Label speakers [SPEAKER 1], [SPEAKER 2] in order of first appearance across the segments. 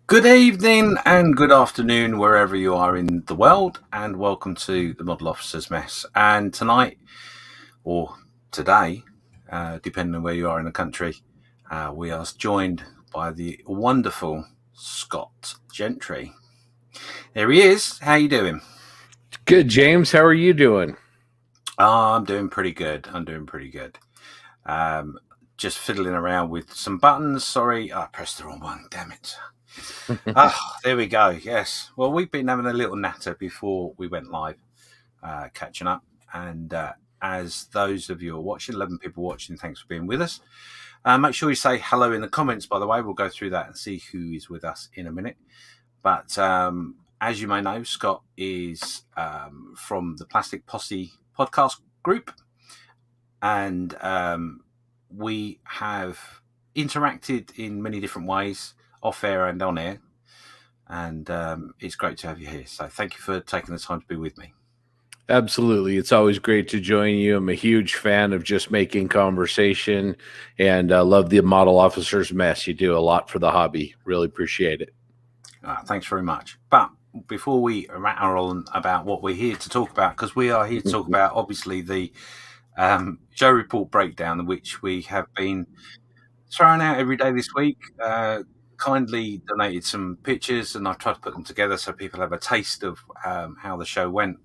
[SPEAKER 1] Good evening and good afternoon wherever you are in the world, and welcome to the Model Officer's Mess. And tonight, or today, depending on where you are in the country, we are joined by the wonderful Scott Gentry. There he is. How you doing?
[SPEAKER 2] Good, James. How are you doing?
[SPEAKER 1] I'm doing pretty good. Just fiddling around with some buttons. Sorry, I pressed the wrong one. Damn it. There we go. Yes. Well, we've been having a little natter before we went live, catching up. And as those of you are watching, 11 people watching, thanks for being with us. Make sure you say hello in the comments, by the way. We'll go through that and see who is with us in a minute. But as you may know, Scott is from the Plastic Posse Podcast group. And we have interacted in many different ways, off air and on air, and it's great to have you here. So thank you for taking the time to be with me.
[SPEAKER 2] Absolutely. It's always great to join you. I'm a huge fan of just making conversation, and love the Model Officer's Mess. You do a lot for the hobby. Really appreciate it.
[SPEAKER 1] Thanks very much. But before we rattle on about what we're here to talk about, because we are here to talk about, obviously, the show report breakdown, which we have been throwing out every day this week. Kindly donated some pictures, and I've tried to put them together so people have a taste of how the show went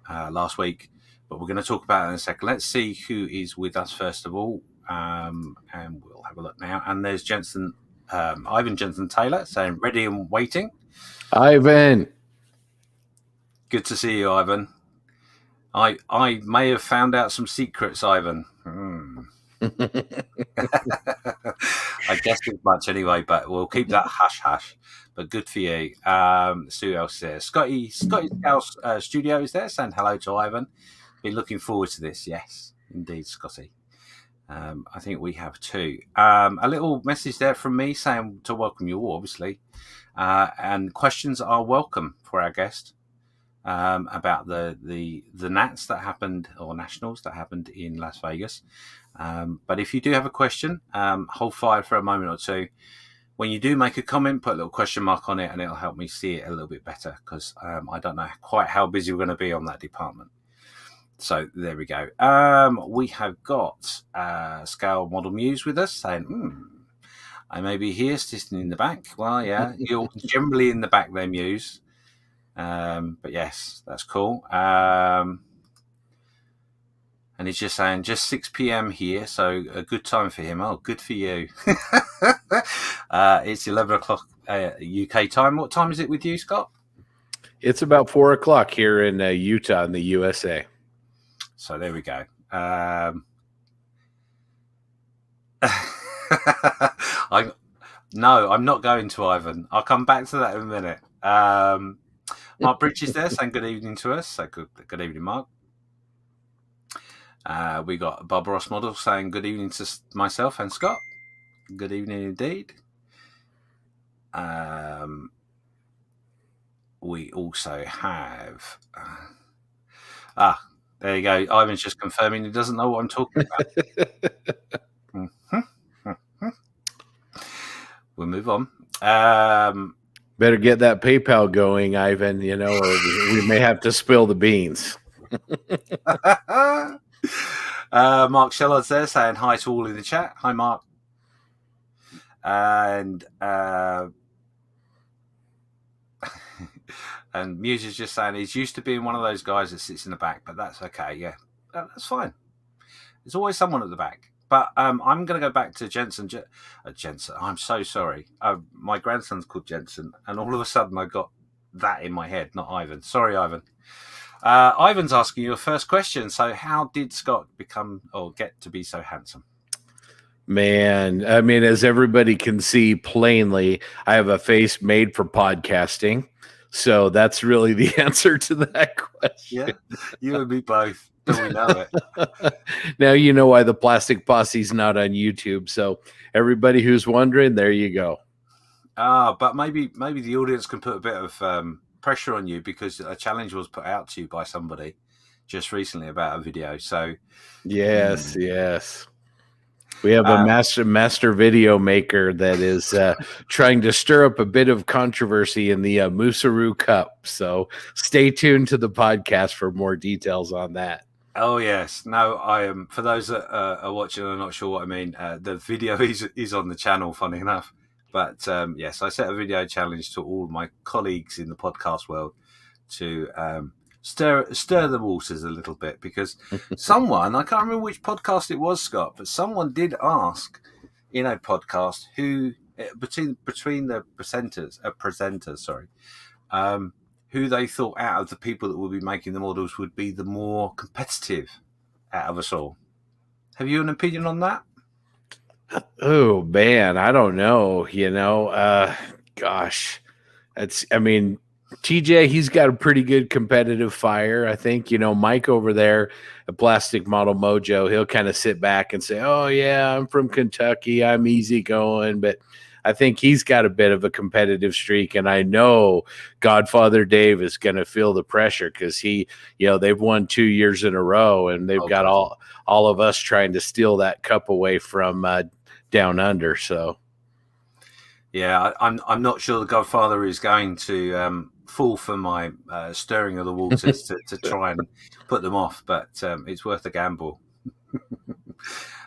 [SPEAKER 1] last week. But we're going to talk about it in a second. Let's see who is with us first of all, and we'll have a look now. And there's Ivan Jensen Taylor saying ready and waiting.
[SPEAKER 2] Ivan,
[SPEAKER 1] good to see you, Ivan. I may have found out some secrets, Ivan. I guess as much anyway, but we'll keep that hush hush. But good for you. Let's see who else there. Scotty House Studio is there saying hello to Ivan. Been looking forward to this. Yes, indeed, Scotty. I think we have too. A little message there from me saying to welcome you all, obviously. And questions are welcome for our guest about the Nats that happened, or Nationals that happened in Las Vegas. But if you do have a question, hold fire for a moment or two. When you do make a comment, put a little question mark on it, and it'll help me see it a little bit better, because I don't know quite how busy we're going to be on that department. So there we go. We have got Scale Model Muse with us saying, I may be here sitting in the back. Well, yeah, you're generally in the back there, Muse. But yes, that's cool. And he's just saying, just 6 p.m. here, so a good time for him. Oh, good for you. It's 11 o'clock UK time. What time is it with you, Scott?
[SPEAKER 2] It's about 4 o'clock here in Utah in the USA.
[SPEAKER 1] So there we go. I'm not going to Ivan. I'll come back to that in a minute. Mark Bridges there saying good evening to us. So good evening, Mark. We got Bob Ross Model saying good evening to myself and Scott. Good evening indeed. We also have... there you go. Ivan's just confirming he doesn't know what I'm talking about. We'll move on.
[SPEAKER 2] Better get that PayPal going, Ivan, or we may have to spill the beans.
[SPEAKER 1] Mark Shellard's there saying hi to all in the chat. Hi, Mark. And and Muse is just saying he's used to being one of those guys that sits in the back, but that's okay. Yeah, that's fine. There's always someone at the back. But I'm going to go back to Jensen. Jensen, I'm so sorry. My grandson's called Jensen, and all of a sudden I got that in my head, not Ivan. Sorry, Ivan. Ivan's asking you a first question. So how did Scott become or get to be so handsome?
[SPEAKER 2] Man, I mean, as everybody can see plainly, I have a face made for podcasting. So that's really the answer to that question.
[SPEAKER 1] Yeah, you and me both. We know it.
[SPEAKER 2] Now you know why the Plastic Posse's not on YouTube. So everybody who's wondering, there you go.
[SPEAKER 1] But maybe the audience can put a bit of pressure on you, because a challenge was put out to you by somebody just recently about a video. So
[SPEAKER 2] yes. We have a master video maker that is trying to stir up a bit of controversy in the Musaru Cup. So stay tuned to the podcast for more details on that.
[SPEAKER 1] Oh, yes. No, I am. For those that are watching and are not sure what I mean, the video is on the channel, funny enough. But yes, I set a video challenge to all my colleagues in the podcast world to stir the waters a little bit, because someone, I can't remember which podcast it was, Scott, but someone did ask in a podcast who between the presenters, who they thought out of the people that would be making the models would be the more competitive out of us all. Have you an opinion on that?
[SPEAKER 2] Oh man, I don't know. Gosh, TJ, he's got a pretty good competitive fire. I think, Mike over there, a Plastic Model Mojo, he'll kind of sit back and say, oh yeah, I'm from Kentucky, I'm easy going. But I think he's got a bit of a competitive streak. And I know Godfather Dave is going to feel the pressure, because they've won 2 years in a row, and they've got all of us trying to steal that cup away from down under. So
[SPEAKER 1] yeah, I'm not sure the Godfather is going to fall for my stirring of the waters to try and put them off, but it's worth a gamble.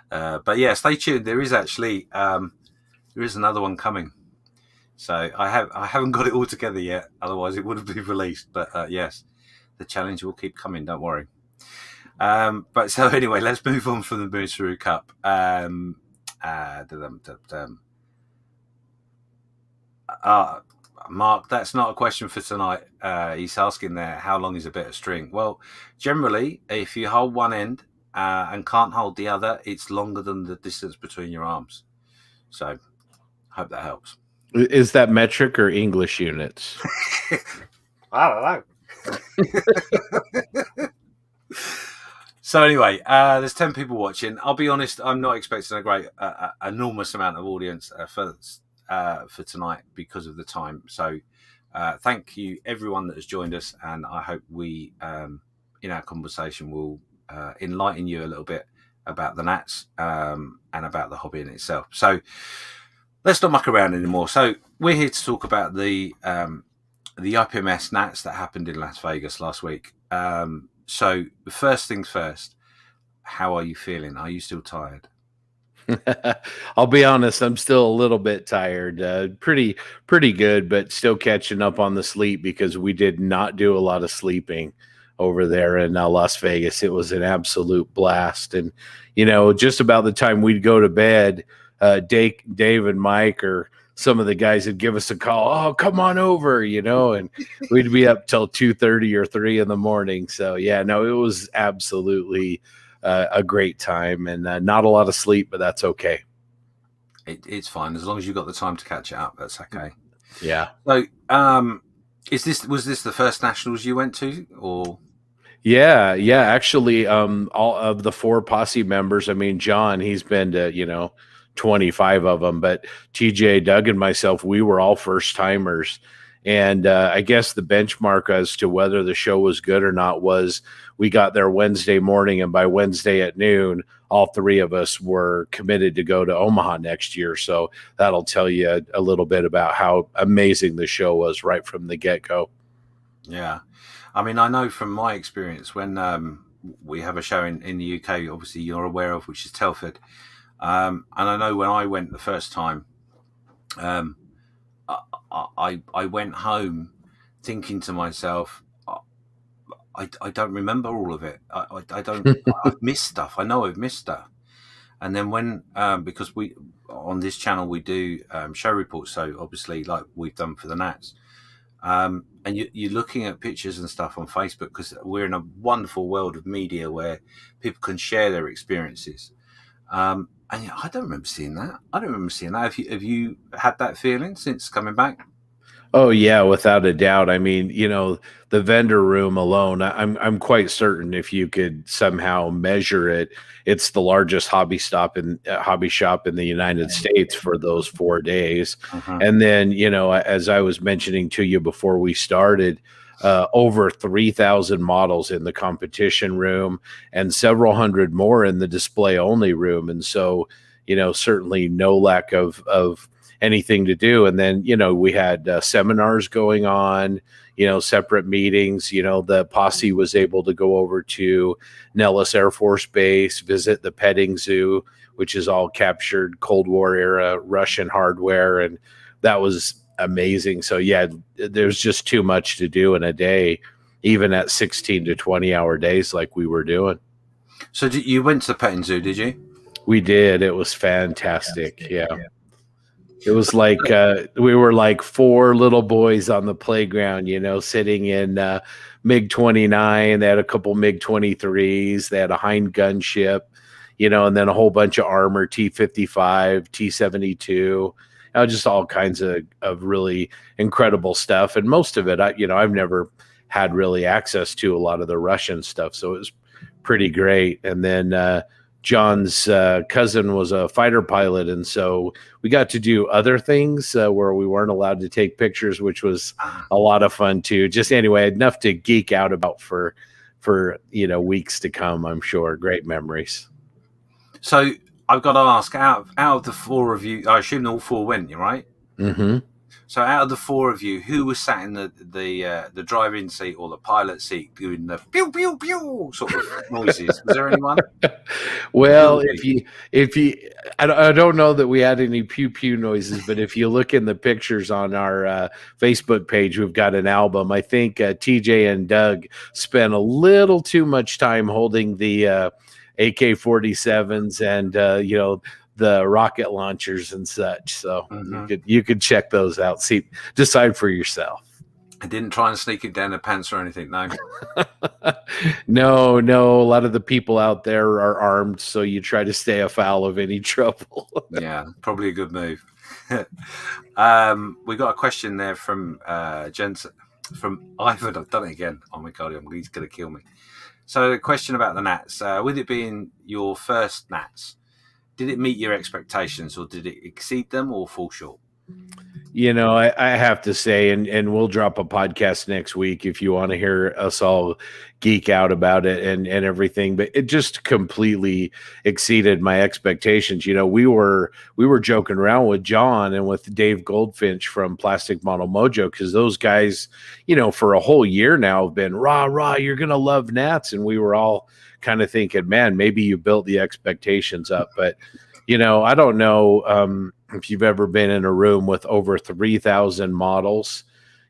[SPEAKER 1] But yeah, stay tuned. There is actually there is another one coming, so I haven't got it all together yet. Otherwise, it would have been released. But yes, the challenge will keep coming. Don't worry. But so anyway, let's move on from the Musaru Cup. Mark, that's not a question for tonight. He's asking there, how long is a bit of string? Well, generally, if you hold one end and can't hold the other, it's longer than the distance between your arms. So, hope that helps.
[SPEAKER 2] Is that metric or English units?
[SPEAKER 1] I don't know. So anyway, there's 10 people watching. I'll be honest, I'm not expecting a great, enormous amount of audience for tonight because of the time. So thank you everyone that has joined us, and I hope we, in our conversation, will enlighten you a little bit about the Nats and about the hobby in itself. So let's not muck around anymore. So we're here to talk about the IPMS Nats that happened in Las Vegas last week. So first things first, how are you feeling? Are you still tired?
[SPEAKER 2] I'll be honest, I'm still a little bit tired. Pretty good, but still catching up on the sleep because we did not do a lot of sleeping over there in Las Vegas. It was an absolute blast. And, just about the time we'd go to bed, Dave and Mike or some of the guys would give us a call. Oh, come on over, and we'd be up till 2:30 or 3 in the morning. So yeah, no, it was absolutely a great time, and not a lot of sleep, but that's okay.
[SPEAKER 1] It's fine as long as you've got the time to catch it up. That's okay.
[SPEAKER 2] Yeah.
[SPEAKER 1] So, was this the first Nationals you went to, or?
[SPEAKER 2] Yeah. Actually, all of the 4 posse members. I mean, John, he's been to 25 of them, but TJ, Doug, and myself, we were all first timers. And I guess the benchmark as to whether the show was good or not was we got there Wednesday morning, and by Wednesday at noon, all 3 of us were committed to go to Omaha next year. So that'll tell you a little bit about how amazing the show was right from the get-go.
[SPEAKER 1] Yeah. I mean, I know from my experience when we have a show in the UK, obviously you're aware of, which is Telford. And I know when I went the first time, I went home thinking to myself, I don't remember all of it. I don't. I've missed stuff. I know I've missed stuff. And then when because we on this channel we do show reports, so obviously like we've done for the Nats, and you're looking at pictures and stuff on Facebook because we're in a wonderful world of media where people can share their experiences. And I don't remember seeing that. Have you had that feeling since coming back?
[SPEAKER 2] Oh yeah, without a doubt. I mean, the vendor room alone, I'm quite certain if you could somehow measure it, it's the largest hobby shop in the United States for those 4 days.
[SPEAKER 1] Uh-huh.
[SPEAKER 2] And then, as I was mentioning to you before we started, over 3,000 models in the competition room and several hundred more in the display only room. And so, certainly no lack of anything to do. And then, we had seminars going on, separate meetings. The posse was able to go over to Nellis Air Force Base, visit the petting zoo, which is all captured Cold War era Russian hardware. And that was amazing. So yeah, there's just too much to do in a day, even at 16 to 20 hour days like we were doing.
[SPEAKER 1] So you went to the petting zoo, did you?
[SPEAKER 2] We did. It was fantastic. Yeah. It was like we were like 4 little boys on the playground, sitting in MiG-29. They had a couple MiG-23s. They had a Hind gunship, and then a whole bunch of armor, T-55, T-72, just all kinds of really incredible stuff. And most of it, I've never had really access to a lot of the Russian stuff. So it was pretty great. And then John's cousin was a fighter pilot, and so we got to do other things where we weren't allowed to take pictures, which was a lot of fun too. Just anyway, enough to geek out about for weeks to come, I'm sure. Great memories.
[SPEAKER 1] So I've got to ask, out of the 4 of you, I assume all 4 went, you right?
[SPEAKER 2] Mm-hmm.
[SPEAKER 1] So out of the 4 of you, who was sat in the driving seat or the pilot seat doing the pew pew pew sort of noises? Was there anyone?
[SPEAKER 2] Well, if you, I don't know that we had any pew pew noises, but if you look in the pictures on our Facebook page, we've got an album. I think TJ and Doug spent a little too much time holding the AK-47s and the rocket launchers and such. So you could check those out. See, decide for yourself.
[SPEAKER 1] I didn't try and sneak it down the pants or anything, no.
[SPEAKER 2] No, no. A lot of the people out there are armed, so you try to stay afoul of any trouble.
[SPEAKER 1] Yeah, probably a good move. We got a question there from from Ivan. I've done it again. Oh my god, he's going to kill me. So, a question about the Nats. With it being your first Nats, did it meet your expectations, or did it exceed them, or fall short?
[SPEAKER 2] You know, I have to say, and we'll drop a podcast next week if you want to hear us all geek out about it and everything. But it just completely exceeded my expectations. You know, we were joking around with John and with Dave Goldfinch from Plastic Model Mojo, because those guys, you know, for a whole year now have been rah, you're gonna love Nats, and we were all kind of thinking, man, maybe you built the expectations up, but you know, I don't know if you've ever been in a room with over 3,000 models.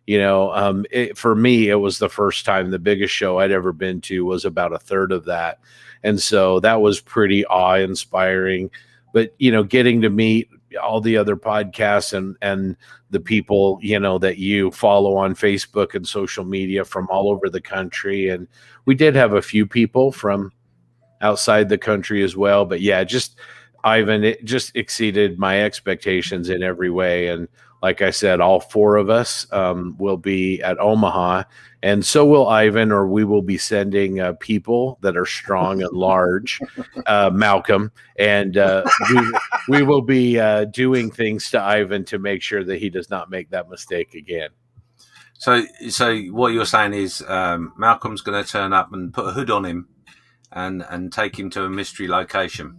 [SPEAKER 2] You know, for me, it was the first time. The biggest show I'd ever been to was about a third of that. And so that was pretty awe-inspiring. But, you know, getting to meet all the other podcasts and the people, you know, that you follow on Facebook and social media from all over the country. And we did have a few people from outside the country as well. But yeah, just Ivan, it just exceeded my expectations in every way. And like I said, all four of us will be at Omaha, and so will Ivan, or we will be sending people that are strong and large, Malcolm, and we will be doing things to Ivan to make sure that he does not make that mistake again.
[SPEAKER 1] So what you're saying is Malcolm's going to turn up and put a hood on him and take him to a mystery location.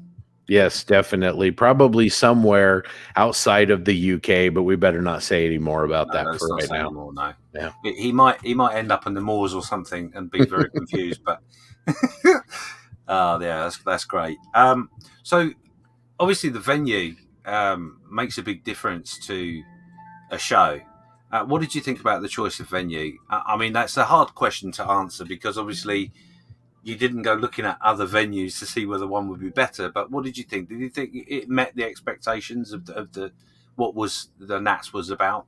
[SPEAKER 2] Yes, definitely. Probably somewhere outside of the UK, but we better not say any more about that for right now.
[SPEAKER 1] Anymore, no.
[SPEAKER 2] Yeah.
[SPEAKER 1] He might end up in the moors or something and be very confused. But yeah, that's great. So obviously the venue makes a big difference to a show. What did you think about the choice of venue? I mean, that's a hard question to answer because obviously you didn't go looking at other venues to see whether one would be better. But what did you think? Did you think it met the expectations of the what was the Nats was about?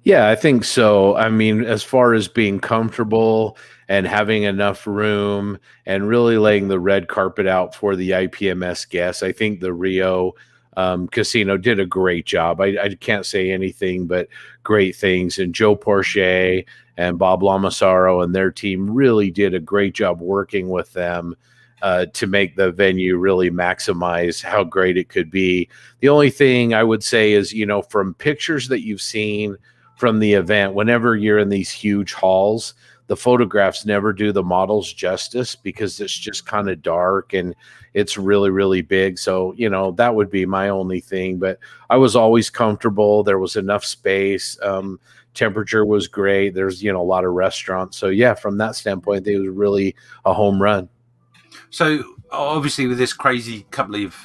[SPEAKER 2] Yeah, I think so. I mean, as far as being comfortable and having enough room and really laying the red carpet out for the IPMS guests, I think the Rio Casino did a great job. I can't say anything but great things. And Joe Porche and Bob Lamasaro and their team really did a great job working with them to make the venue really maximize how great it could be. The only thing I would say is, you know, from pictures that you've seen from the event, whenever you're in these huge halls, the photographs never do the models justice because it's just kind of dark and it's really, really big. So, you know, that would be my only thing. But I was always comfortable. There was enough space. Temperature was great. There's, you know, a lot of restaurants. So, yeah, from that standpoint, it was really a home run.
[SPEAKER 1] So, obviously, with this crazy couple of,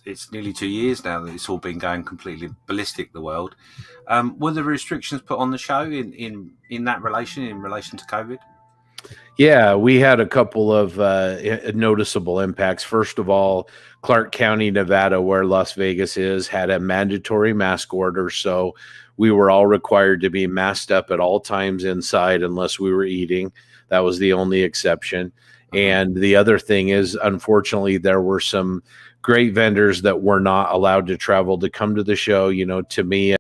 [SPEAKER 1] it's nearly 2 years now that it's all been going completely ballistic, the world. Were there restrictions put on the show in that relation to COVID?
[SPEAKER 2] Yeah, we had a couple of noticeable impacts. First of all, Clark County, Nevada, where Las Vegas is, had a mandatory mask order. So we were all required to be masked up at all times inside unless we were eating. That was the only exception. And the other thing is, unfortunately, there were some great vendors that were not allowed to travel to come to the show. You know, Tamiya,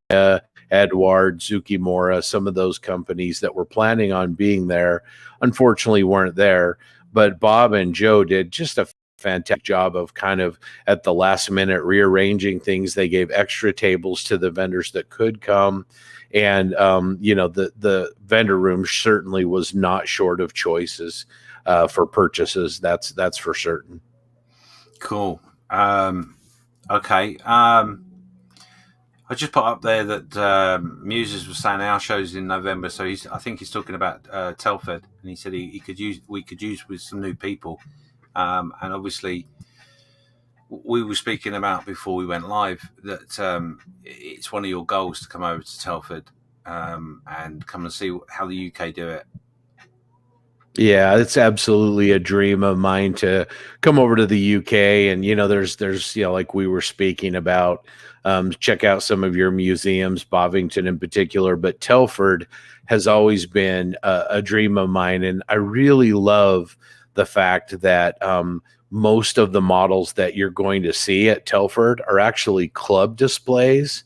[SPEAKER 2] Edward, Zukimura, some of those companies that were planning on being there, unfortunately weren't there. But Bob and Joe did just a fantastic job of kind of at the last minute rearranging things. They gave extra tables to the vendors that could come. And, you know, the vendor room certainly was not short of choices for purchases. That's for certain.
[SPEAKER 1] Cool. Okay. I just put up there that Muses was saying our show's in November, so I think he's talking about Telford, and he said we could use with some new people, and obviously we were speaking about before we went live that it's one of your goals to come over to Telford and come and see how the UK do it.
[SPEAKER 2] Yeah, it's absolutely a dream of mine to come over to the UK, and there's like we were speaking about, check out some of your museums, Bovington in particular, but Telford has always been a dream of mine, and I really love the fact that most of the models that you're going to see at Telford are actually club displays,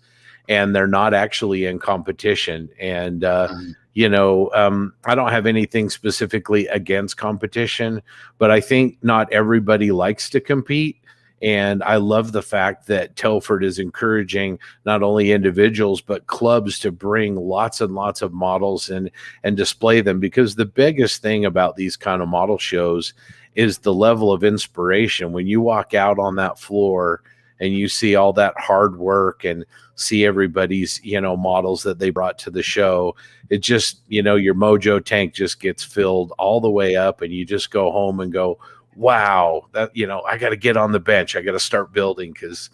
[SPEAKER 2] and they're not actually in competition, and I don't have anything specifically against competition, but I think not everybody likes to compete. And I love the fact that Telford is encouraging not only individuals, but clubs to bring lots and lots of models and display them. Because the biggest thing about these kind of model shows is the level of inspiration. When you walk out on that floor and you see all that hard work and see everybody's, models that they brought to the show, it just, your mojo tank just gets filled all the way up, and you just go home and go, wow, that, I got to get on the bench. I got to start building because,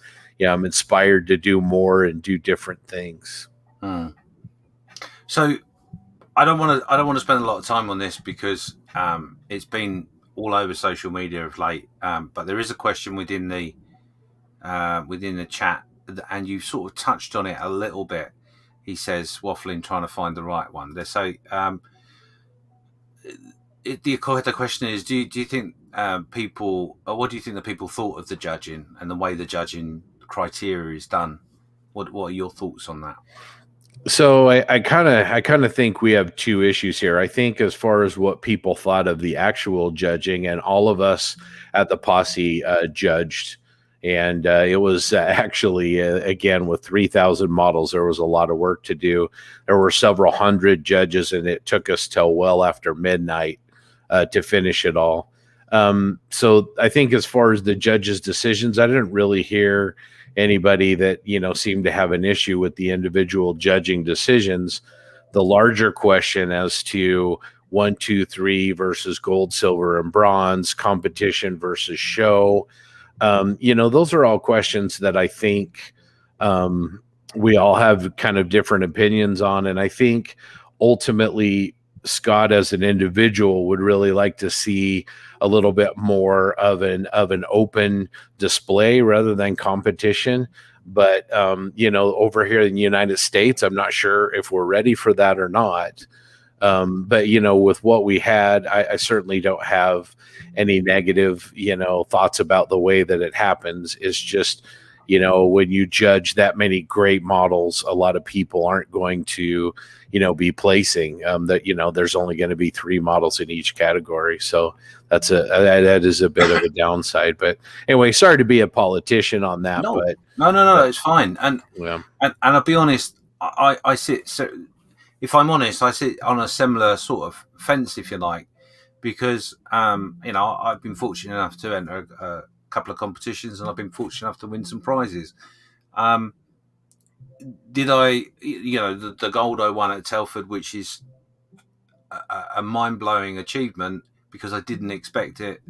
[SPEAKER 2] I'm inspired to do more and do different things.
[SPEAKER 1] So I don't want to spend a lot of time on this because it's been all over social media of late. But there is a question within the chat, and you sort of touched on it a little bit. He says, waffling, trying to find the right one. So the question is, do you think people, or what do you think the people thought of the judging and the way the judging criteria is done? What are your thoughts on that?
[SPEAKER 2] So I kind of think we have two issues here. I think as far as what people thought of the actual judging, and all of us at the Posse judged, and it was actually again with 3,000 models, there was a lot of work to do. There were several hundred judges, and it took us till well after midnight to finish it all. So I think as far as the judges' decisions, I didn't really hear anybody that seemed to have an issue with the individual judging decisions. The larger question as to 1, 2, 3 versus gold, silver, and bronze, competition versus show, those are all questions that I think we all have kind of different opinions on, and I think ultimately Scott as an individual would really like to see a little bit more of an open display rather than competition. But over here in the United States, I'm not sure if we're ready for that or not. But with what we had, I certainly don't have any negative thoughts about the way that it happens. It's just when you judge that many great models, a lot of people aren't going to be placing that there's only going to be 3 models in each category. So that is a bit of a downside. But anyway, sorry to be a politician on that.
[SPEAKER 1] No,
[SPEAKER 2] but
[SPEAKER 1] no, it's fine. And I'll be honest, I sit, so if I'm honest, I sit on a similar sort of fence, if you like, because I've been fortunate enough to enter a couple of competitions, and I've been fortunate enough to win some prizes. Did I, the gold I won at Telford, which is a mind-blowing achievement because I didn't expect it.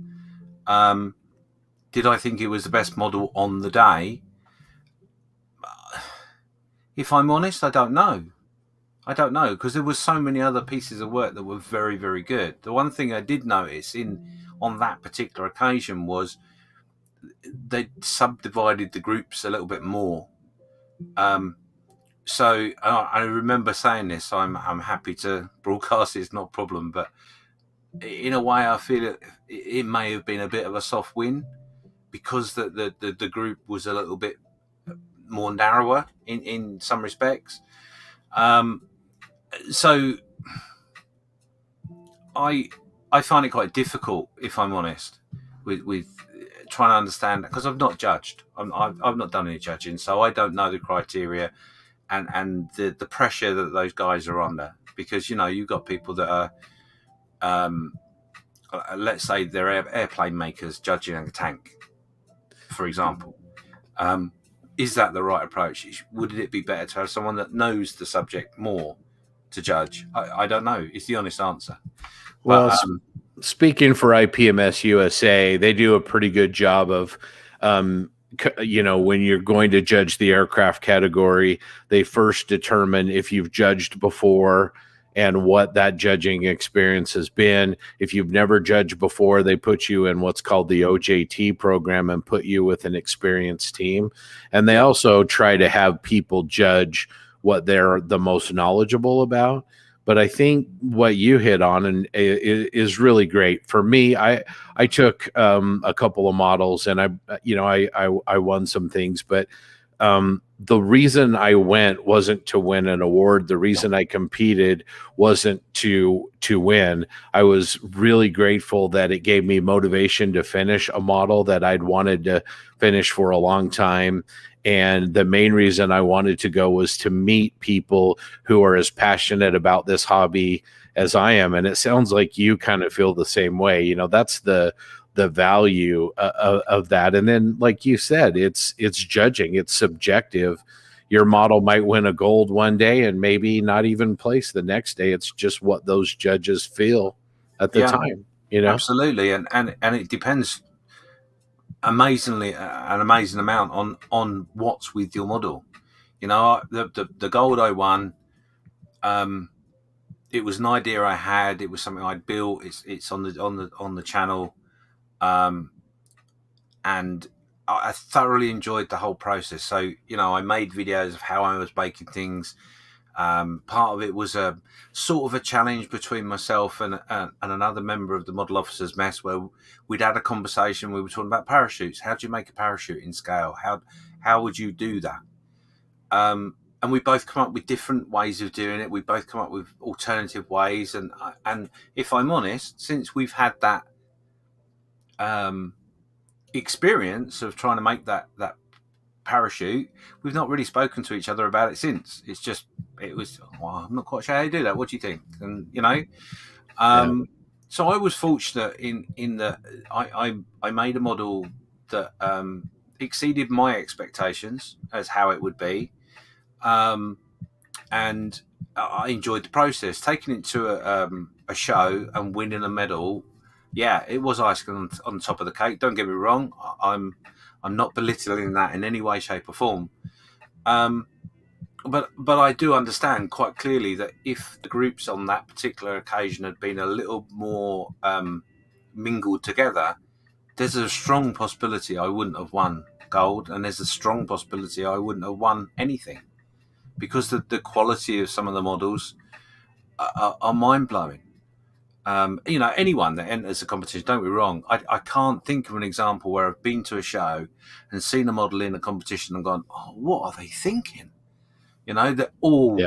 [SPEAKER 1] Did I think it was the best model on the day? If I'm honest, I don't know. Because there were so many other pieces of work that were very, very good. The one thing I did notice on that particular occasion was they subdivided the groups a little bit more. So I remember saying this. I'm happy to broadcast it. It's not a problem. But in a way, I feel it may have been a bit of a soft win because the group was a little bit more narrower in some respects. So I find it quite difficult, if I'm honest, with trying to understand, because I've not judged. I've not done any judging, so I don't know the criteria and the pressure that those guys are under. Because you've got people that are, let's say they're airplane makers judging a tank, for example. Is that the right approach? Would it be better to have someone that knows the subject more to judge? I don't know. It's the honest answer.
[SPEAKER 2] Well, speaking for IPMS USA, they do a pretty good job of, when you're going to judge the aircraft category, they first determine if you've judged before and what that judging experience has been. If you've never judged before, they put you in what's called the OJT program and put you with an experienced team. And they also try to have people judge what they're the most knowledgeable about. But I think what you hit on and is really great for me. I took a couple of models, and I won some things, but the reason I went wasn't to win an award. The reason I competed wasn't to win. I was really grateful that it gave me motivation to finish a model that I'd wanted to finish for a long time. And the main reason I wanted to go was to meet people who are as passionate about this hobby as I am. And it sounds like you kind of feel the same way. You know, that's the value of that. And then, like you said, it's judging, it's subjective. Your model might win a gold one day and maybe not even place the next day. It's just what those judges feel at the time, you know?
[SPEAKER 1] Absolutely. And it depends an amazing amount on what's with your model. You know, the gold I won, it was an idea I had. It was something I'd built. It's on the channel, and I thoroughly enjoyed the whole process. So, you know, I made videos of how I was baking things. Part of it was a sort of a challenge between myself and another member of the model officers mess, where we'd had a conversation. We were talking about parachutes. How do you make a parachute in scale? How would you do that? And we both come up with different ways of doing it. We both come up with alternative ways. And if I'm honest, since we've had that experience of trying to make that parachute, we've not really spoken to each other about it since. It was, well, I'm not quite sure how you do that. What do you think? And, you know, so I was fortunate in that I made a model that exceeded my expectations as how it would be. And I enjoyed the process. Taking it to a show and winning a medal, yeah, it was icing on top of the cake. Don't get me wrong. I'm not belittling that in any way, shape, or form. But I do understand quite clearly that if the groups on that particular occasion had been a little more mingled together, there's a strong possibility I wouldn't have won gold, and there's a strong possibility I wouldn't have won anything, because the quality of some of the models are mind-blowing. You know, anyone that enters a competition, don't be wrong, I can't think of an example where I've been to a show and seen a model in a competition and gone, oh, what are they thinking? You know, they're all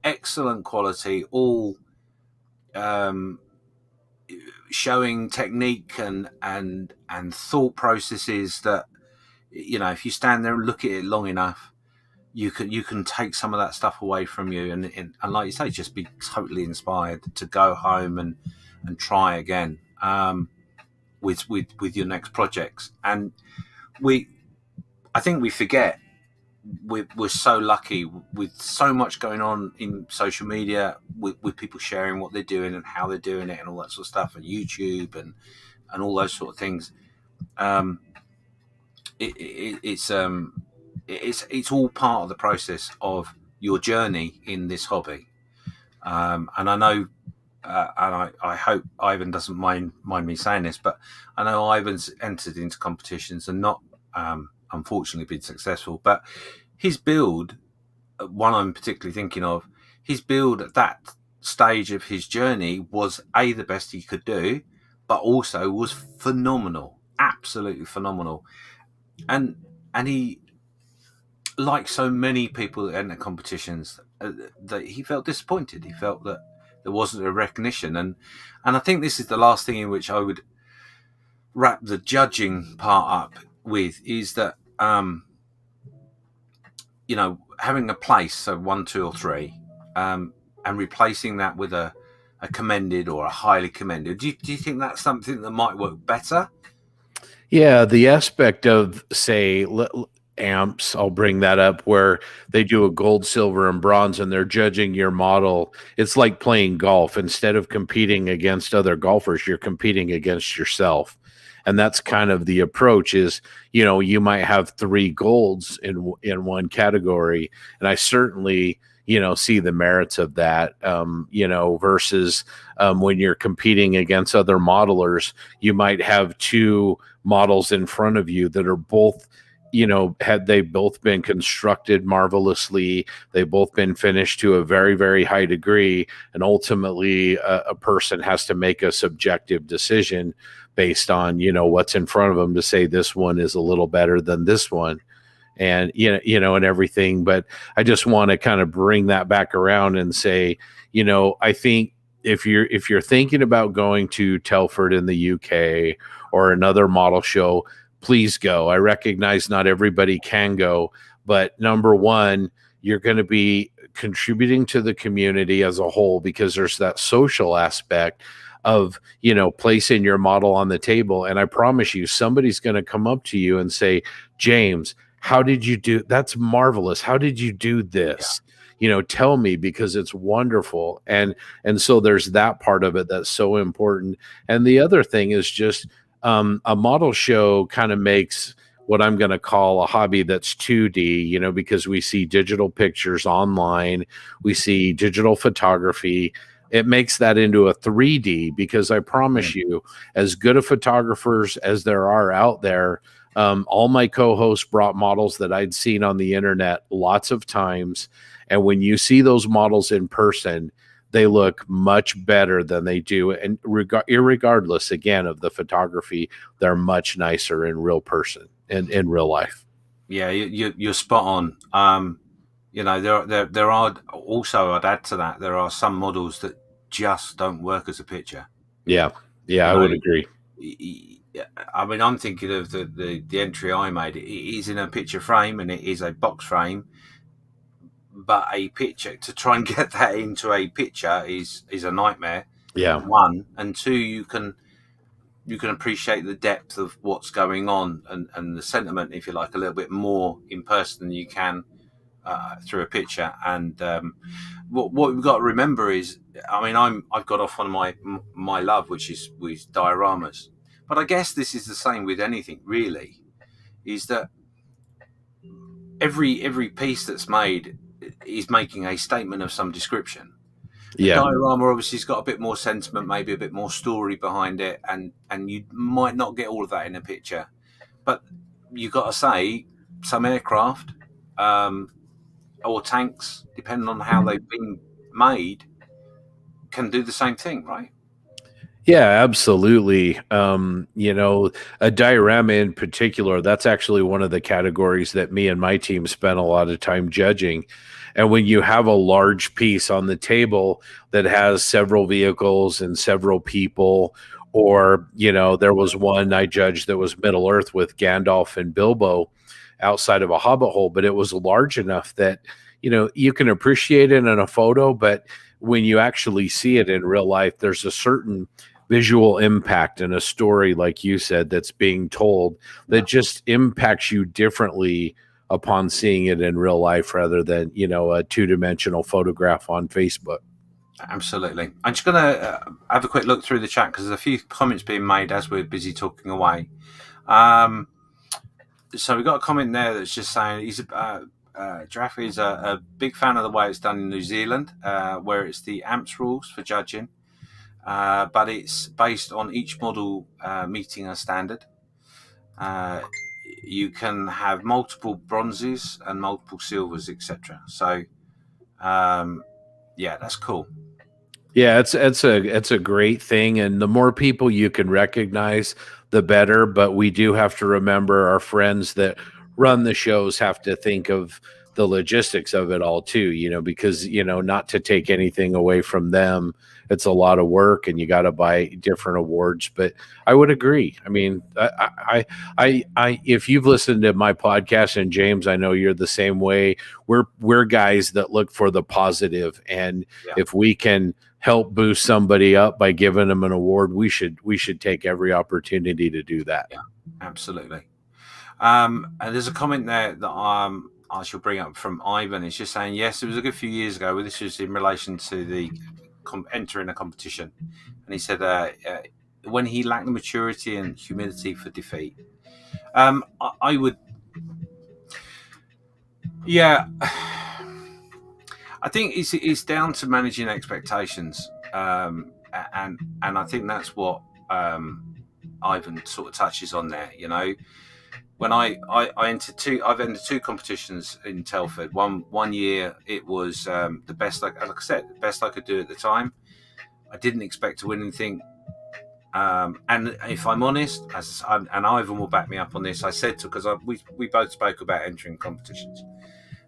[SPEAKER 1] excellent quality, all showing technique and thought processes that, you know, if you stand there and look at it long enough, you can take some of that stuff away from you, and like you say, just be totally inspired to go home and try again with your next projects. And I think we forget we're so lucky with so much going on in social media, with people sharing what they're doing and how they're doing it and all that sort of stuff, and YouTube and all those sort of things. It's all part of the process of your journey in this hobby. And I know, and I hope Ivan doesn't mind me saying this, but I know Ivan's entered into competitions and not unfortunately been successful. But his build, one I'm particularly thinking of, his build at that stage of his journey was the best he could do, but also was phenomenal, absolutely phenomenal. And he, like so many people that enter competitions, that he felt disappointed. He felt that there wasn't a recognition, and I think this is the last thing in which I would wrap the judging part up with, is that you know, having a place, so 1, 2, or 3, and replacing that with a commended or a highly commended. Do you think that's something that might work better?
[SPEAKER 2] Yeah, the aspect of, say, amps, I'll bring that up, where they do a gold, silver, and bronze, and they're judging your model. It's like playing golf. Instead of competing against other golfers, you're competing against yourself. And that's kind of the approach. Is, you know, you might have 3 golds in one category, and I certainly, see the merits of that, versus when you're competing against other modelers, you might have two models in front of you that are both, had they both been constructed marvelously, they've both been finished to a very, very high degree, and ultimately a person has to make a subjective decision based on what's in front of them to say this one is a little better than this one, and and everything. But I just want to kind of bring that back around and say, I think if you're thinking about going to Telford in the UK or another model show, please go. I recognize not everybody can go, but number one, you're going to be contributing to the community as a whole, because there's that social aspect of placing your model on the table. And I promise you, somebody's going to come up to you and say, James, how did you do? That's marvelous. How did you do this? Tell me, because it's wonderful. And so there's that part of it that's so important. And the other thing is just a model show kind of makes what I'm going to call a hobby that's 2D, because we see digital pictures online, we see digital photography. It makes that into a 3D, because I promise you, as good of photographers as there are out there, all my co-hosts brought models that I'd seen on the internet lots of times. And when you see those models in person, they look much better than they do. And irregardless, again, of the photography, they're much nicer in real person and in real life.
[SPEAKER 1] Yeah, you're spot on. There are also, I'd add to that, there are some models that just don't work as a picture.
[SPEAKER 2] Yeah, I would agree.
[SPEAKER 1] I mean, I'm thinking of the entry I made. It is in a picture frame and it is a box frame, but a picture, to try and get that into a picture is a nightmare.
[SPEAKER 2] Yeah.
[SPEAKER 1] One, and two, you can appreciate the depth of what's going on and the sentiment, if you like, a little bit more in person than you can through a picture. And what we've got to remember is, I mean, I've got off on my love, which is with dioramas. But I guess this is the same with anything, really, is that every piece that's made is making a statement of some description. The diorama obviously has got a bit more sentiment, maybe a bit more story behind it, and you might not get all of that in a picture. But you've got to say, some aircraft or tanks, depending on how they've been made, can do the same thing, right?
[SPEAKER 2] Yeah, absolutely. A diorama in particular, that's actually one of the categories that me and my team spent a lot of time judging. And when you have a large piece on the table that has several vehicles and several people, or, there was one I judged that was Middle Earth with Gandalf and Bilbo outside of a hobbit hole, but it was large enough that, you can appreciate it in a photo, but when you actually see it in real life, there's a certain visual impact and a story, like you said, that's being told that just impacts you differently upon seeing it in real life rather than, a two-dimensional photograph on Facebook.
[SPEAKER 1] Absolutely. I'm just going to have a quick look through the chat because there's a few comments being made as we're busy talking away. So we've got a comment there that's just saying he's Giraffe is a big fan of the way it's done in New Zealand, where it's the AMPS rules for judging, but it's based on each model meeting a standard. You can have multiple bronzes and multiple silvers, etc. So, yeah, that's cool.
[SPEAKER 2] Yeah, it's a great thing, and the more people you can recognize, the better. But we do have to remember our friends that run the shows have to think of the logistics of it all too, because, not to take anything away from them, it's a lot of work and you got to buy different awards. But I would agree. I mean, I if you've listened to my podcast, and James, I know you're the same way. We're guys that look for the positive, and if we can help boost somebody up by giving them an award, we should take every opportunity to do that.
[SPEAKER 1] Yeah, absolutely. And there's a comment there that I shall bring up from Ivan. It's just saying, yes, it was a good few years ago. This was in relation to the entering a competition. And he said when he lacked the maturity and humility for defeat. I would... Yeah. I think it's down to managing expectations, and I think that's what Ivan sort of touches on there. You know, when I entered I've entered two competitions in Telford. One year it was the best, like I said, the best I could do at the time. I didn't expect to win anything. And if I'm honest, and Ivan will back me up on this, I said to, because we both spoke about entering competitions,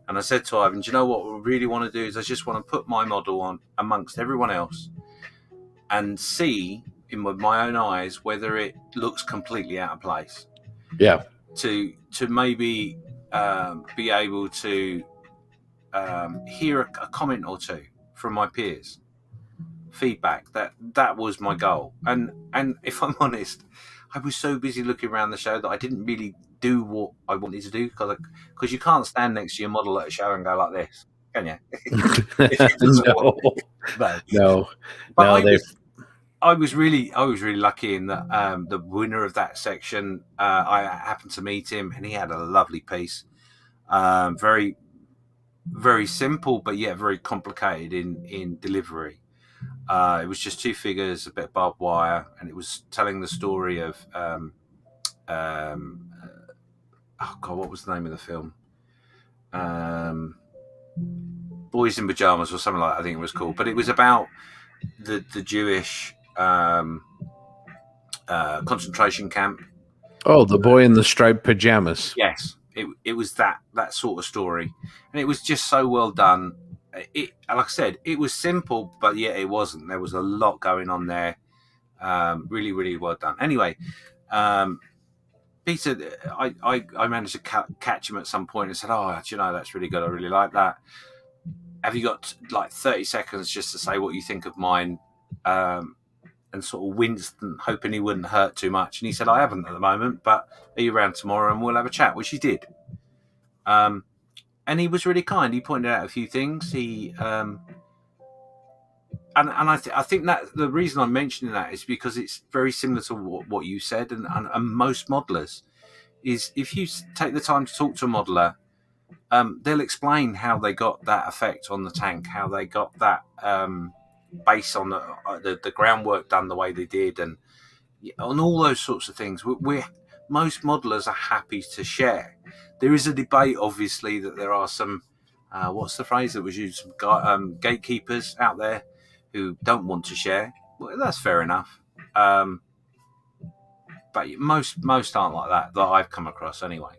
[SPEAKER 1] and I said to Ivan, do you know what we really want to do is I just want to put my model on amongst everyone else and see in my own eyes whether it looks completely out of place.
[SPEAKER 2] Yeah.
[SPEAKER 1] To maybe be able to hear a comment or two from my peers. Feedback, that was my goal, and if I'm honest, I was so busy looking around the show that I didn't really do what I wanted to do, because you can't stand next to your model at a show and go like this, can you? If it doesn't work.
[SPEAKER 2] No.
[SPEAKER 1] But I was really lucky in that the winner of that section, I happened to meet him, and he had a lovely piece, very very simple but yet very complicated in delivery. It was just two figures, a bit of barbed wire, and it was telling the story of oh god, what was the name of the film? Boys in Pajamas or something like that, I think it was called. But it was about the Jewish concentration camp.
[SPEAKER 2] Oh, the boy in the striped pajamas.
[SPEAKER 1] Yes, it was that sort of story, and it was just so well done. Like I said, it was simple, but yet it wasn't. There was a lot going on there. Really, really well done. Anyway, Peter, I managed to catch him at some point and said, "Oh, do you know, that's really good. I really like that. Have you got like 30 seconds just to say what you think of mine?" And sort of winced, hoping he wouldn't hurt too much. And he said, "I haven't at the moment, but are you around tomorrow and we'll have a chat?" Which he did. And he was really kind. He pointed out a few things. He and I think that the reason I'm mentioning that is because it's very similar to what you said, and most modelers is, if you take the time to talk to a modeler, they'll explain how they got that effect on the tank, how they got that base on the groundwork done the way they did, and on all those sorts of things. Most modelers are happy to share. There is a debate, obviously, that there are some, what's the phrase that was used, some gatekeepers out there who don't want to share. Well, that's fair enough. But most aren't like that I've come across anyway.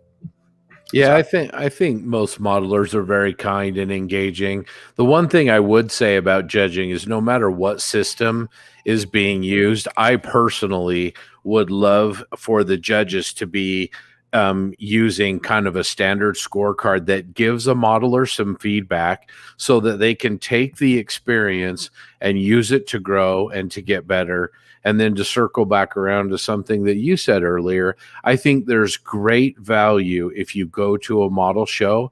[SPEAKER 2] Yeah, I think most modelers are very kind and engaging. The one thing I would say about judging is no matter what system is being used, I personally would love for the judges to be using kind of a standard scorecard that gives a modeler some feedback so that they can take the experience and use it to grow and to get better. And then to circle back around to something that you said earlier, I think there's great value if you go to a model show,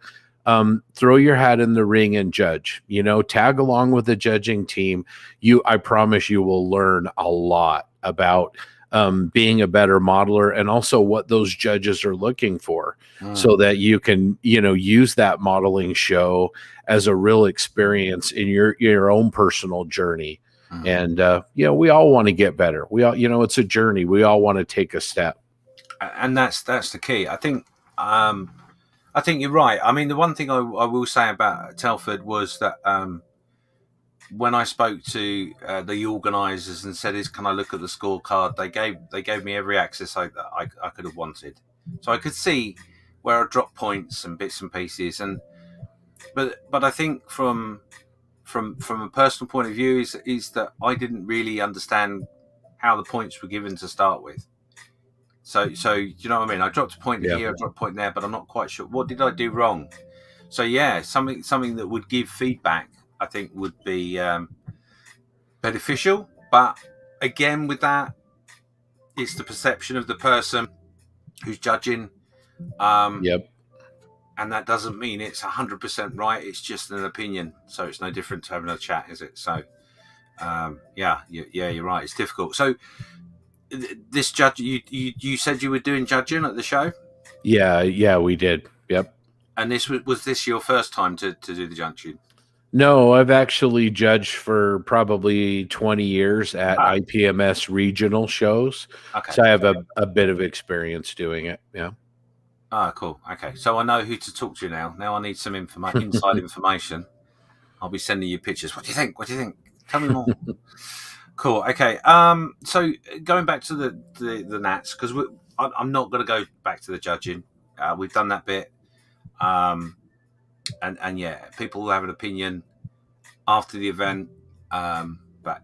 [SPEAKER 2] throw your hat in the ring and judge, tag along with the judging team. I promise you will learn a lot about being a better modeler, and also what those judges are looking for, so that you can, use that modeling show as a real experience in your own personal journey. And, we all want to get better. We all, it's a journey. We all want to take a step.
[SPEAKER 1] And that's the key. I think you're right. I mean, the one thing I will say about Telford was that, when I spoke to the organisers and said, "Can I look at the scorecard?" They gave me every access I could have wanted, so I could see where I dropped points and bits and pieces. But I think from a personal point of view is that I didn't really understand how the points were given to start with. So you know what I mean? I dropped a point here, I dropped a point there, but I'm not quite sure what did I do wrong. So yeah, something that would give feedback, I think, would be beneficial. But again, with that, it's the perception of the person who's judging. And that doesn't mean it's 100% right. It's just an opinion. So it's no different to having a chat, is it? So, you're right. It's difficult. So this judge, you said you were doing judging at the show?
[SPEAKER 2] Yeah, we did. Yep.
[SPEAKER 1] And was this your first time to do the judging?
[SPEAKER 2] No, I've actually judged for probably 20 years at
[SPEAKER 1] Ah,
[SPEAKER 2] IPMS regional shows.
[SPEAKER 1] okay.
[SPEAKER 2] So I have a bit of experience doing it. Yeah.
[SPEAKER 1] Ah, cool. Okay, so I know who to talk to now. Now I need some inside information. I'll be sending you pictures. What do you think? What do you think? Tell me more. Cool. Okay. So going back to the Nats, because I'm not going to go back to the judging. We've done that bit. And yeah, people will have an opinion after the event. But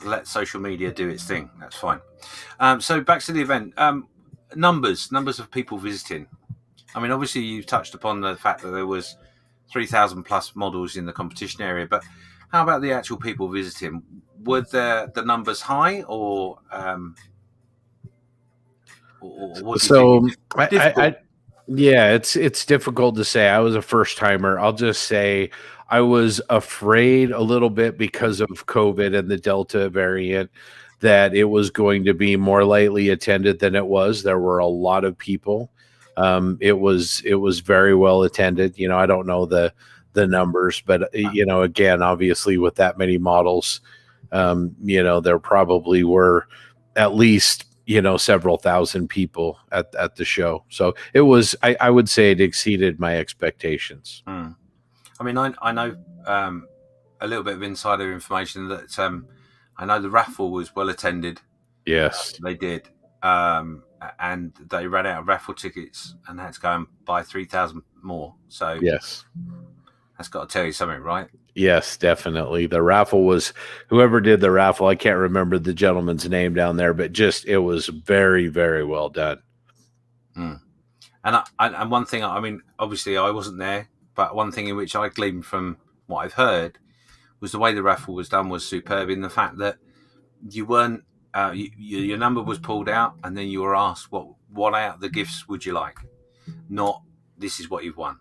[SPEAKER 1] let social media do its thing. That's fine. So back to the event. Numbers of people visiting. I mean, obviously you touched upon the fact that there was 3,000 plus models in the competition area, but how about the actual people visiting? Were the numbers high, or what do you
[SPEAKER 2] So
[SPEAKER 1] think? Difficult.
[SPEAKER 2] yeah, it's difficult to say. I was a first timer. I'll just say I was afraid a little bit because of COVID and the Delta variant that it was going to be more lightly attended than it was. There were a lot of people. It was very well attended. I don't know the numbers, but again, obviously with that many models, there probably were at least several thousand people at the show. So it was, I would say it exceeded my expectations.
[SPEAKER 1] I mean, I know a little bit of insider information that I know the raffle was well attended.
[SPEAKER 2] Yes.
[SPEAKER 1] They did. And they ran out of raffle tickets and had to go and buy 3,000 more. So
[SPEAKER 2] Yes.
[SPEAKER 1] that's got to tell you something, right?
[SPEAKER 2] Yes, definitely. The raffle was, whoever did the raffle, I can't remember the gentleman's name down there, but just it was very, very well done.
[SPEAKER 1] And one thing, I mean, obviously I wasn't there, but one thing in which I gleaned from what I've heard was the way the raffle was done was superb in the fact that you weren't, your number was pulled out and then you were asked what out of the gifts would you like? Not this is what you've won.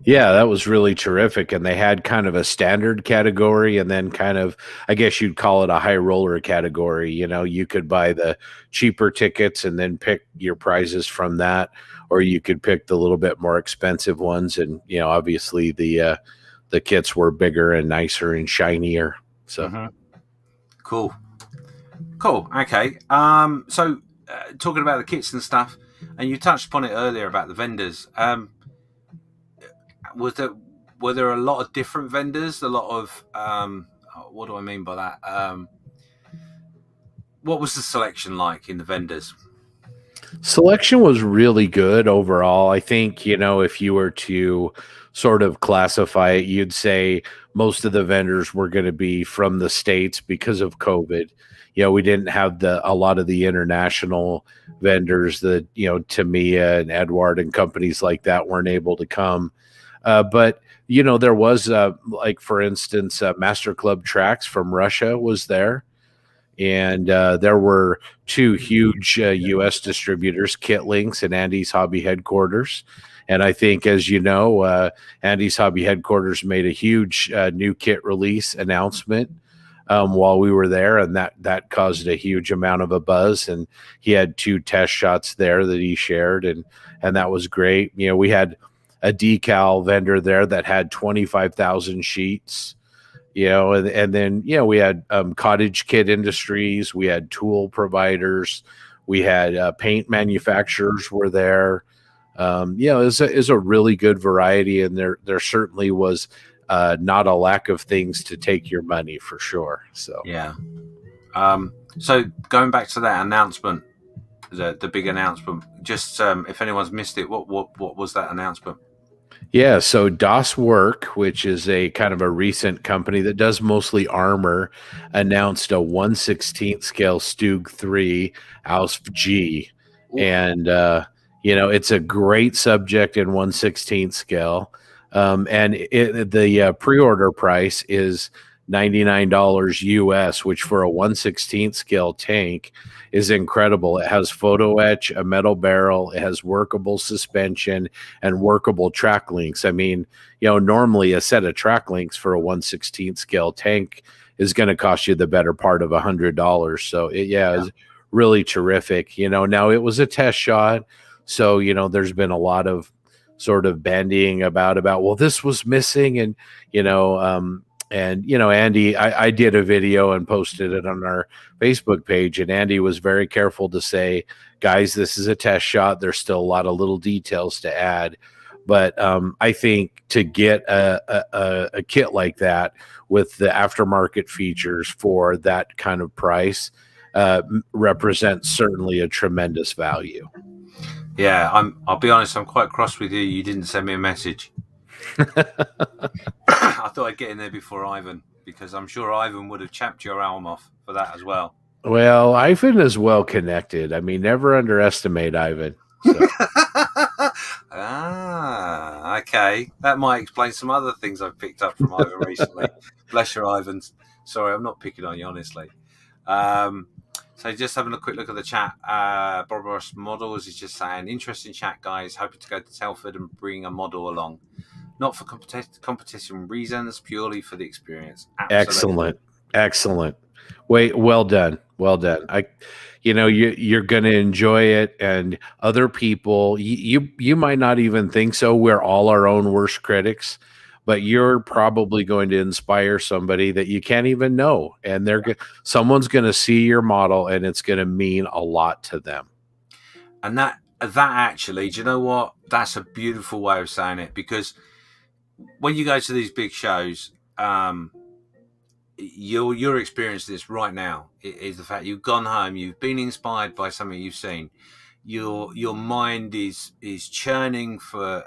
[SPEAKER 2] Yeah, that was really terrific. And they had kind of a standard category and then kind of, I guess you'd call it a high roller category. You could buy the cheaper tickets and then pick your prizes from that, or you could pick the little bit more expensive ones. And, obviously the kits were bigger and nicer and shinier. So
[SPEAKER 1] Cool. Okay. So talking about the kits and stuff, and you touched upon it earlier about the vendors. Were there a lot of different vendors? A lot of what do I mean by that? What was the selection like in the vendors?
[SPEAKER 2] Selection was really good overall. I think, if you were to sort of classify it, you'd say most of the vendors were going to be from the States because of COVID. We didn't have a lot of the international vendors that, Tamiya and Edward and companies like that weren't able to come. But there was like, for instance, Master Club Tracks from Russia was there. And there were two huge U.S. distributors, Kit Links and Andy's Hobby Headquarters. And I think, as you know, Andy's Hobby Headquarters made a huge new kit release announcement while we were there, and that caused a huge amount of a buzz. And he had two test shots there that he shared, and that was great. We had a decal vendor there that had 25,000 sheets. And then we had cottage kit industries, we had tool providers, we had paint manufacturers were there. Is a really good variety, and there certainly was not a lack of things to take your money for sure. So
[SPEAKER 1] yeah. So going back to that announcement, the big announcement, just if anyone's missed it, what was that announcement?
[SPEAKER 2] Yeah, so DOS Work, which is a kind of a recent company that does mostly armor, announced a 1/16 scale Stug 3 Ausf G. And, it's a great subject in 1/16 scale. And the pre-order price is $99 US, which for a 1/16 scale tank is incredible. It has photo etch, a metal barrel, it has workable suspension and workable track links. I mean, normally a set of track links for a 1/16 scale tank is going to cost you the better part of $100. So it's really terrific. Now it was a test shot. So, there's been a lot of sort of bandying about, well, this was missing. And, Andy, I did a video and posted it on our Facebook page, and Andy was very careful to say, guys, this is a test shot. There's still a lot of little details to add. But I think to get a kit like that with the aftermarket features for that kind of price represents certainly a tremendous value.
[SPEAKER 1] Yeah, I'll be honest, I'm quite cross with you. You didn't send me a message. I thought I'd get in there before Ivan, because I'm sure Ivan would have chapped your arm off for that as well.
[SPEAKER 2] Well, Ivan is well connected. I mean, never underestimate Ivan. So.
[SPEAKER 1] Okay. That might explain some other things I've picked up from Ivan recently. Bless your Ivan. Sorry, I'm not picking on you, honestly. So just having a quick look at the chat. Bob Ross Models is just saying, interesting chat, guys. Hoping to go to Telford and bring a model along. Not for competition reasons, purely for the experience. Absolutely.
[SPEAKER 2] Excellent. Wait, well done. You're going to enjoy it, and other people, you might not even think so. We're all our own worst critics, but you're probably going to inspire somebody that you can't even know, and someone's going to see your model, and it's going to mean a lot to them.
[SPEAKER 1] And that actually, do you know what? That's a beautiful way of saying it, because when you go to these big shows, you're experiencing this right now, is the fact you've gone home, you've been inspired by something you've seen. Your mind is churning for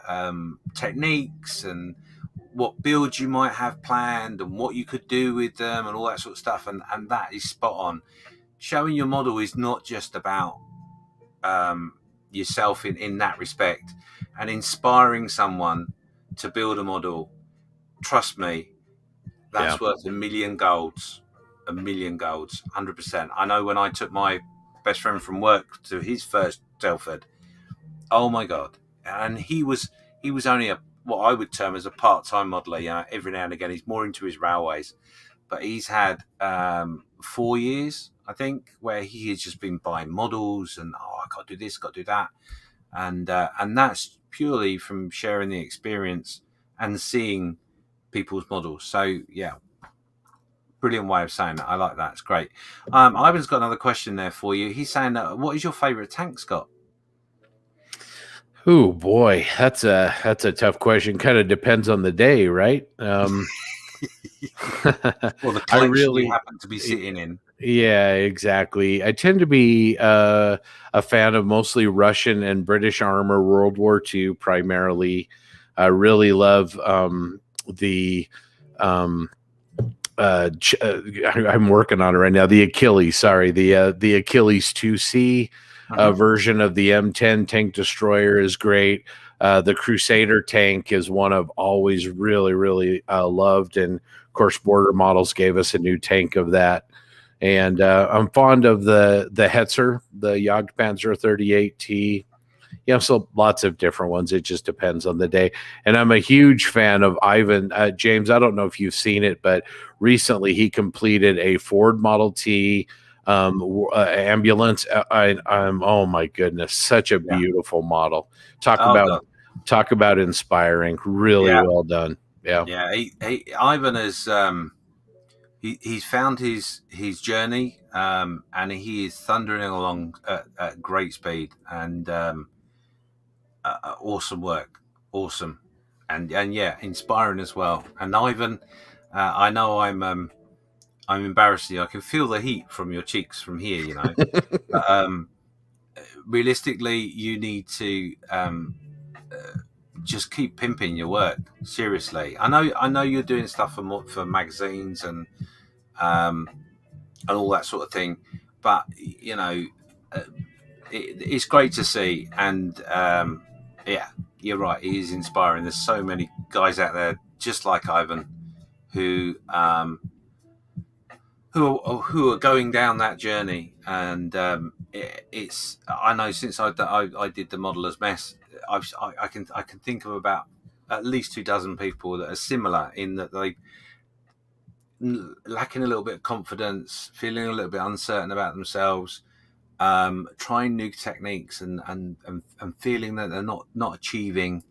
[SPEAKER 1] techniques and what builds you might have planned and what you could do with them and all that sort of stuff. And that is spot on. Showing your model is not just about yourself in that respect, and inspiring someone to build a model. Trust me, that's worth $1 million golds. 100%. I know when I took my best friend from work to his first Telford, oh my God. And he was only what I would term as a part-time modeler. Every now and again, he's more into his railways, but he's had 4 years, I think, where he has just been buying models and, I got to do this, got to do that. And that's purely from sharing the experience and seeing people's models. So yeah, brilliant way of saying that. I like that. It's great. Ivan's got another question there for you. He's saying, what is your favorite tank, Scott?
[SPEAKER 2] Oh boy, that's a tough question. Kind of depends on the day, right?
[SPEAKER 1] Or the collection you happen to be sitting in.
[SPEAKER 2] Yeah, exactly. I tend to be a fan of mostly Russian and British armor, World War II primarily. I really love I'm working on it right now. The Achilles, the Achilles 2C version of the M10 tank destroyer is great. The Crusader tank is one I've always really, really loved. And of course, Border Models gave us a new tank of that. And I'm fond of the Hetzer, the Jagdpanzer 38T. So lots of different ones. It just depends on the day. And I'm a huge fan of Ivan. James, I don't know if you've seen it, but recently he completed a Ford Model T ambulance. Oh my goodness, such a beautiful model. Talk about inspiring. Really well done.
[SPEAKER 1] Yeah. Ivan is he's found his journey, and he is thundering along at great speed, and awesome work, awesome, and inspiring as well. And Ivan, I know I'm embarrassed. I can feel the heat from your cheeks from here. But, realistically, you need to just keep pimping your work. Seriously, I know you're doing stuff for magazines and all that sort of thing, but it's great to see. And you're right, it is inspiring. There's so many guys out there just like Ivan who are going down that journey. And it's, I know since I did the Modeler's Mess, I can think of about at least 24 people that are similar in that they lacking a little bit of confidence, feeling a little bit uncertain about themselves, trying new techniques and feeling that they're not achieving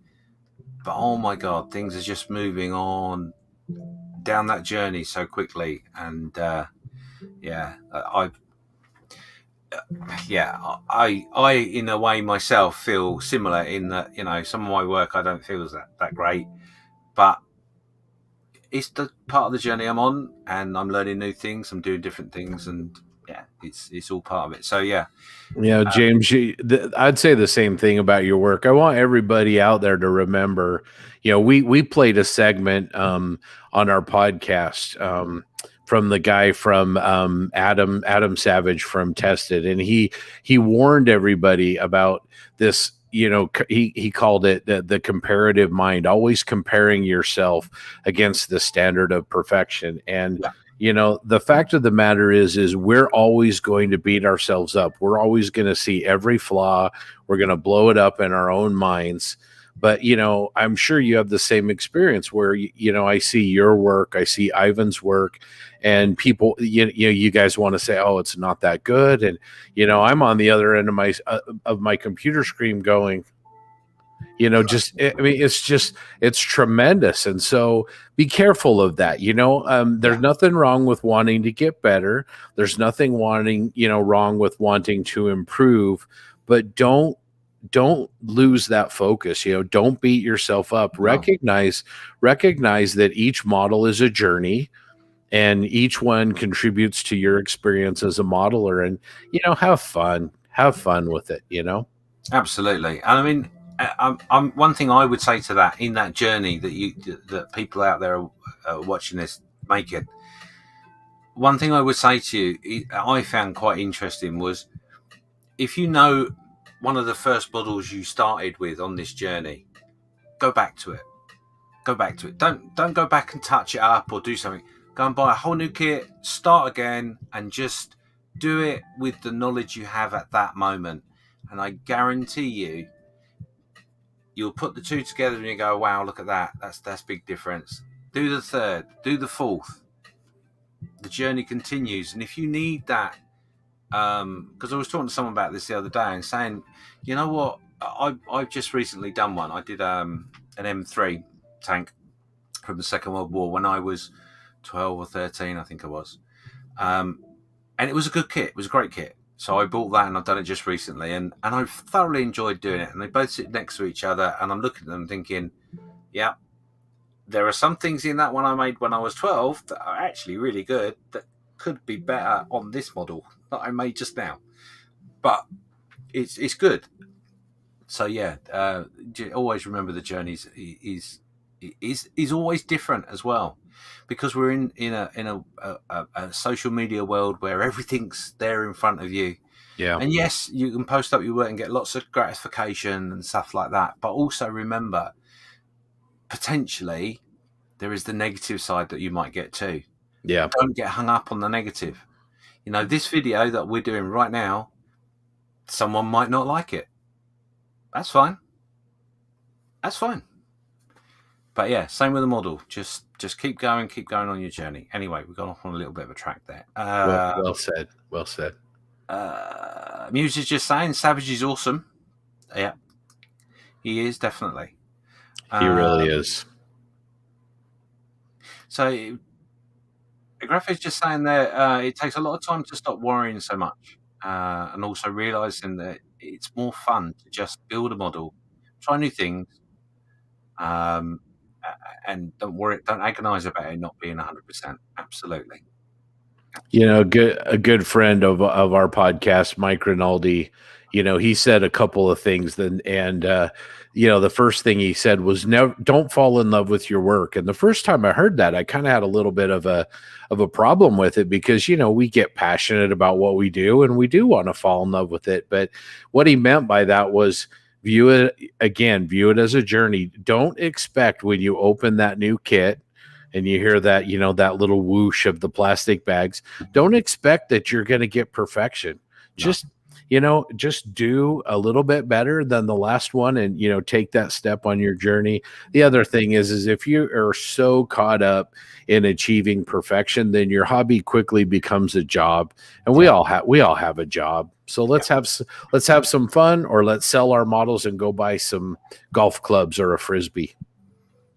[SPEAKER 1] but oh my God, things are just moving on down that journey so quickly. And I in a way myself feel similar in that, you know, some of my work I don't feel is that great, but it's the part of the journey I'm on, and I'm learning new things, I'm doing different things, and yeah, it's all part of it. So yeah.
[SPEAKER 2] James, I'd say the same thing about your work. I want everybody out there to remember, we played a segment on our podcast from the guy from Adam Savage from Tested, and he warned everybody about this. He called it the comparative mind, always comparing yourself against the standard of perfection. And the fact of the matter is we're always going to beat ourselves up. We're always going to see every flaw. We're going to blow it up in our own minds. But, I'm sure you have the same experience where, I see your work, I see Ivan's work, and people, you guys want to say, oh, it's not that good. And, I'm on the other end of my computer screen going, it's tremendous. And so be careful of that. There's nothing wrong with wanting to get better. There's nothing wrong with wanting to improve, but don't lose that focus. Don't beat yourself up. Recognize that each model is a journey, and each one contributes to your experience as a modeler, and, have fun with it,
[SPEAKER 1] Absolutely. And I mean, I'm one thing I would say to that, in that journey that people out there are watching this make it. One thing I would say to you, I found quite interesting, was if you know one of the first models you started with on this journey, go back to it. Don't go back and touch it up or do something. Go and buy a whole new kit, start again, and just do it with the knowledge you have at that moment. And I guarantee you'll put the two together and you go, wow, look at that. That's big difference. Do the third, do the fourth. The journey continues. And if you need that, because I was talking to someone about this the other day and saying, you know what, I've just recently done one. I did an M3 tank from the Second World War when I was 12 or 13, I think I was. And it was a good kit. It was a great kit. So I bought that, and I've done it just recently, and I've thoroughly enjoyed doing it. And they both sit next to each other, and I'm looking at them thinking, yeah, there are some things in that one I made when I was 12 that are actually really good that could be better on this model that I made just now. But it's good. So yeah, always remember the journey is always different as well, because we're in a social media world where everything's there in front of you.
[SPEAKER 2] Yeah.
[SPEAKER 1] And yes, you can post up your work and get lots of gratification and stuff like that. But also remember, potentially there is the negative side that you might get too.
[SPEAKER 2] Yeah.
[SPEAKER 1] Don't get hung up on the negative. This video that we're doing right now, someone might not like it. That's fine. But yeah, same with the model. Just keep going on your journey. Anyway, we've gone off on a little bit of a track there.
[SPEAKER 2] Well said.
[SPEAKER 1] Muse is just saying Savage is awesome. Yeah, he is, definitely.
[SPEAKER 2] He really is.
[SPEAKER 1] So Graph is just saying there, it takes a lot of time to stop worrying so much, and also realizing that it's more fun to just build a model, try new things, and don't agonize about it not being 100%. Absolutely.
[SPEAKER 2] A good friend of our podcast, Mike Rinaldi, he said a couple of things and the first thing he said was, don't fall in love with your work. And the first time I heard that, I kind of had a little bit of a problem with it, because, we get passionate about what we do and we do want to fall in love with it. But what he meant by that was, view it as a journey. Don't expect when you open that new kit and you hear that, that little whoosh of the plastic bags, don't expect that you're going to get perfection. No. Just do a little bit better than the last one, and, take that step on your journey. The other thing is if you are so caught up in achieving perfection, then your hobby quickly becomes a job, and we all have a job. So let's have some fun, or let's sell our models and go buy some golf clubs or a Frisbee.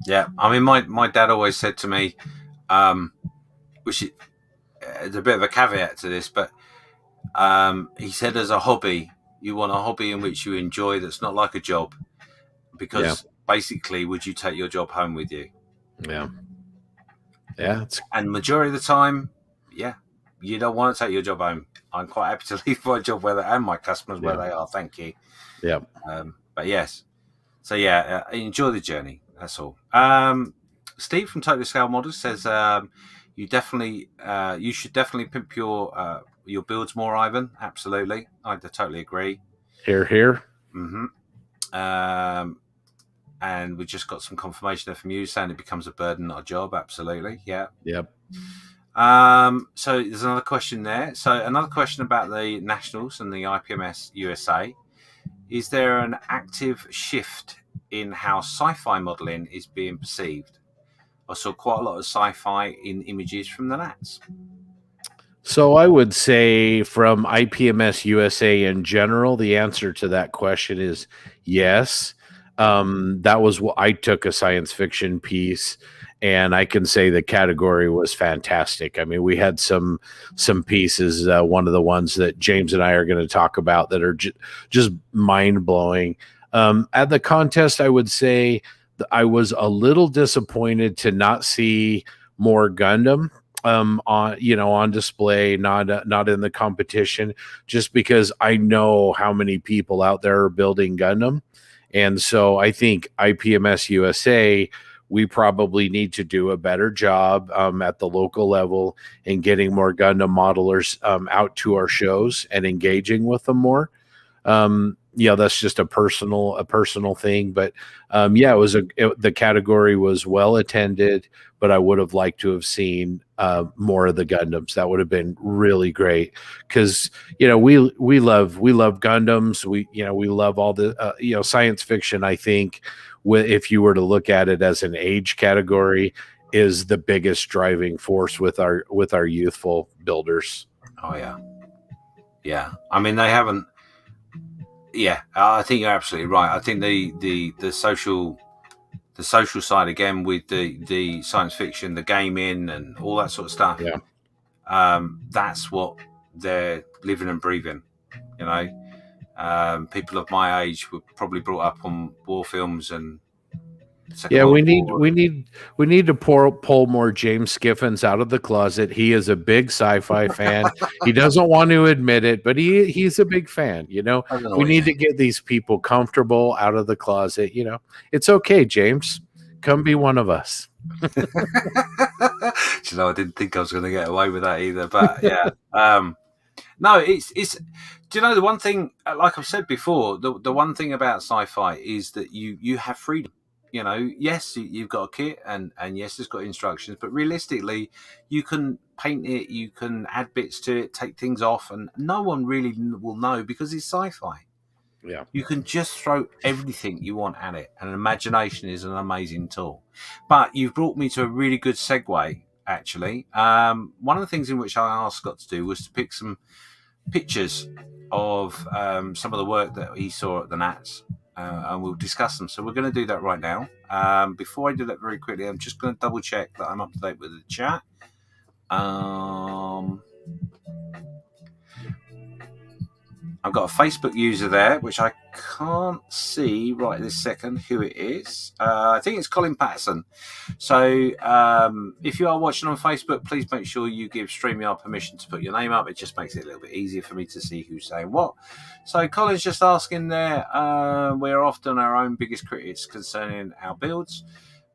[SPEAKER 1] Yeah, I mean, my dad always said to me, which is there's a bit of a caveat to this, but he said, as a hobby, you want a hobby in which you enjoy that's not like a job, because basically, would you take your job home with you?
[SPEAKER 2] Yeah.
[SPEAKER 1] And majority of the time, yeah, you don't want to take your job home. I'm quite happy to leave my job and my customers where they are. Thank you.
[SPEAKER 2] Yeah.
[SPEAKER 1] But yes, so yeah, enjoy the journey. That's all. Steve from Total Scale Models says you should definitely pimp your builds more, Ivan. Absolutely, I totally agree.
[SPEAKER 2] Here.
[SPEAKER 1] Mm-hmm. And we just got some confirmation there from you saying it becomes a burden, not a job. Absolutely, yeah.
[SPEAKER 2] Yep.
[SPEAKER 1] So there's another question there. So another question about the Nationals and the IPMS USA. Is there an active shift in how sci-fi modeling is being perceived? I saw quite a lot of sci-fi in images from the Nats.
[SPEAKER 2] So I would say from IPMS USA in general, the answer to that question is yes. That was what I took a science fiction piece, and I can say the category was fantastic. I mean, we had some pieces. One of the ones that James and I are going to talk about that are just mind blowing. At the contest, I would say I was a little disappointed to not see more Gundam on display, not in the competition, just because I know how many people out there are building Gundam. And so I think IPMS USA, we probably need to do a better job at the local level in getting more Gundam modelers out to our shows and engaging with them more. That's just a personal thing, but the category was well attended, but I would have liked to have seen more of the Gundams. That would have been really great, because we love Gundams. We love all the science fiction. I think if you were to look at it as an age category, is the biggest driving force with our youthful builders.
[SPEAKER 1] Oh yeah. I mean, they haven't. Yeah, I think you're absolutely right. I think the social side again with the science fiction, the gaming, and all that sort of stuff.
[SPEAKER 2] Yeah,
[SPEAKER 1] that's what they're living and breathing. People of my age were probably brought up on war films and.
[SPEAKER 2] We need to pull more James Skiffins out of the closet. He is a big sci-fi fan. He doesn't want to admit it, but he's a big fan. We need to get these people comfortable out of the closet. It's okay, James. Come be one of us.
[SPEAKER 1] I didn't think I was going to get away with that either, but yeah. No, it's. Do you know the one thing? Like I've said before, the one thing about sci-fi is that you have freedom. Yes, you've got a kit and yes, it's got instructions, but realistically, you can paint it, you can add bits to it, take things off, and no one really will know because it's sci-fi.
[SPEAKER 2] Yeah.
[SPEAKER 1] You can just throw everything you want at it, and imagination is an amazing tool. But you've brought me to a really good segue, actually. One of the things in which I asked Scott to do was to pick some pictures of some of the work that he saw at the Nats. And we'll discuss them. So we're going to do that right now. Before I do that very quickly, I'm just going to double check that I'm up to date with the chat. I've got a Facebook user there, which I can't see right this second who it is. I think it's Colin Patterson. So if you are watching on Facebook, please make sure you give StreamYard permission to put your name up. It just makes it a little bit easier for me to see who's saying what. So Colin's just asking there, we're often our own biggest critics concerning our builds,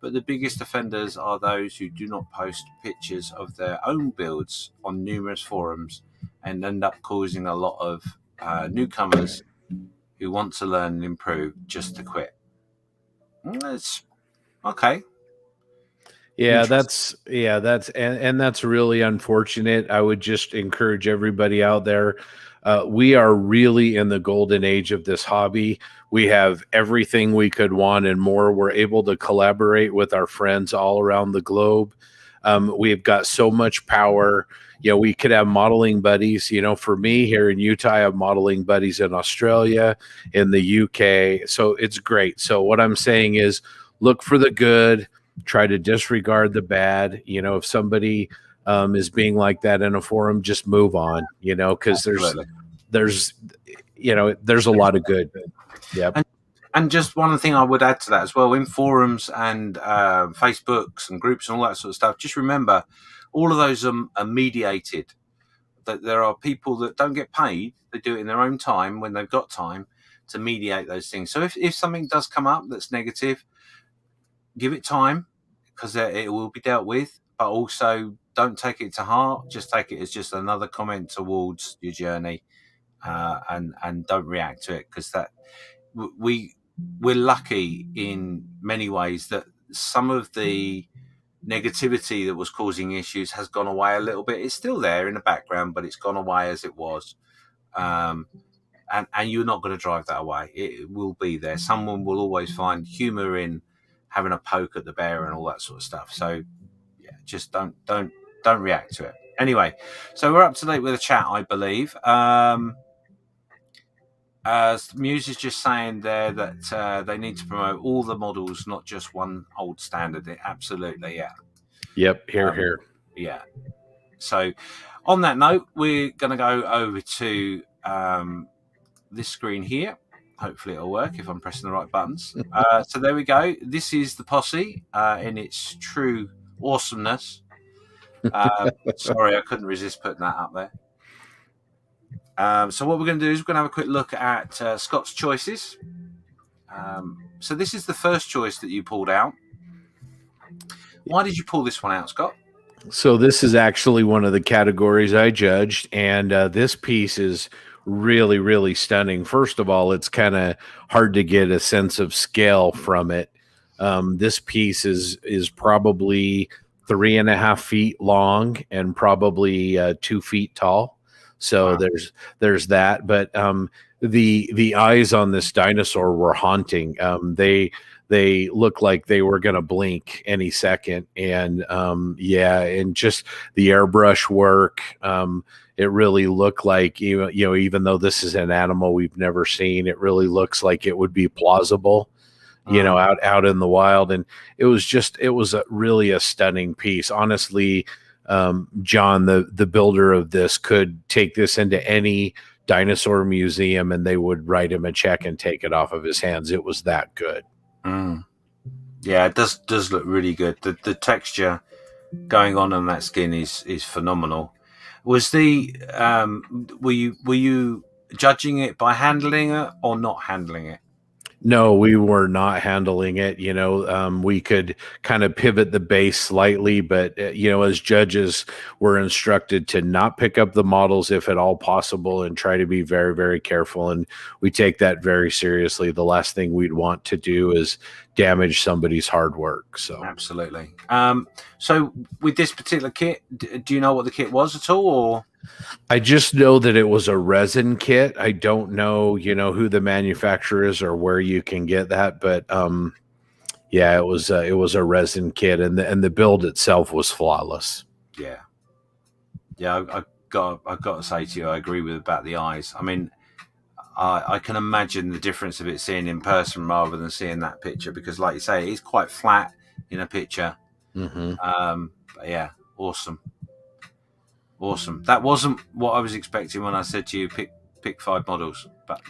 [SPEAKER 1] but the biggest offenders are those who do not post pictures of their own builds on numerous forums and end up causing a lot of newcomers who want to learn and improve just to quit. It's okay.
[SPEAKER 2] Yeah, that's really unfortunate. I would just encourage everybody out there. We are really in the golden age of this hobby. We have everything we could want and more. We're able to collaborate with our friends all around the globe. We've got so much power. We could have modeling buddies. For me here in Utah, I have modeling buddies in Australia, in the UK. So it's great. So what I'm saying is look for the good. Try to disregard the bad. If somebody is being like that in a forum, just move on. Because there's there's a lot of good. Yeah.
[SPEAKER 1] And just one thing I would add to that as well, in forums and Facebooks and groups and all that sort of stuff, just remember all of those are mediated. That there are people that don't get paid, they do it in their own time when they've got time to mediate those things. So if something does come up that's negative, give it time, because it will be dealt with, but also don't take it to heart. Just take it as just another comment towards your journey, and don't react to it, because that we're lucky in many ways that some of the negativity that was causing issues has gone away a little bit. It's still there in the background, but it's gone away as it was. And you're not going to drive that away. It will be there. Someone will always find humor in having a poke at the bear and all that sort of stuff. So yeah, just don't react to it. Anyway, so we're up to date with the chat, I believe. Muse is just saying there that they need to promote all the models, not just one old standard. Absolutely, yeah.
[SPEAKER 2] Yep, here.
[SPEAKER 1] Yeah. So on that note, we're going to go over to this screen here. Hopefully it'll work if I'm pressing the right buttons. So there we go. This is the Posse in its true awesomeness. Sorry, I couldn't resist putting that up there. So what we're going to do is we're going to have a quick look at Scott's choices. So this is the first choice that you pulled out. Why did you pull this one out, Scott?
[SPEAKER 2] So this is actually one of the categories I judged, and this piece is really, really stunning. First of all, it's kind of hard to get a sense of scale from it. This piece is probably 3.5 feet long and probably 2 feet tall. So wow. There's that, but the eyes on this dinosaur were haunting. They look like they were going to blink any second, and and just the airbrush work. It really looked like even though this is an animal we've never seen, it really looks like it would be plausible. Out in the wild, and it was really a stunning piece. Honestly, John, the builder of this, could take this into any dinosaur museum and they would write him a check and take it off of his hands. It was that good.
[SPEAKER 1] Yeah, it does look really good. The texture going on that skin is phenomenal. Was were you judging it by handling it or not handling it?
[SPEAKER 2] No, we were not handling it. We could kind of pivot the base slightly, but, as judges, we're instructed to not pick up the models if at all possible and try to be very, very careful. And we take that very seriously. The last thing we'd want to do is damage somebody's hard work. So
[SPEAKER 1] absolutely. So with this particular kit, do you know what the kit was at all, or?
[SPEAKER 2] I just know that it was a resin kit. I don't know, who the manufacturer is or where you can get that, but it was a resin kit, and the build itself was flawless.
[SPEAKER 1] Yeah. I've got to say to you, I agree with about the eyes. I mean, I can imagine the difference of it seeing in person rather than seeing that picture, because, like you say, it is quite flat in a picture.
[SPEAKER 2] Mm-hmm.
[SPEAKER 1] But yeah, awesome. That wasn't what I was expecting when I said to you pick 5 models. But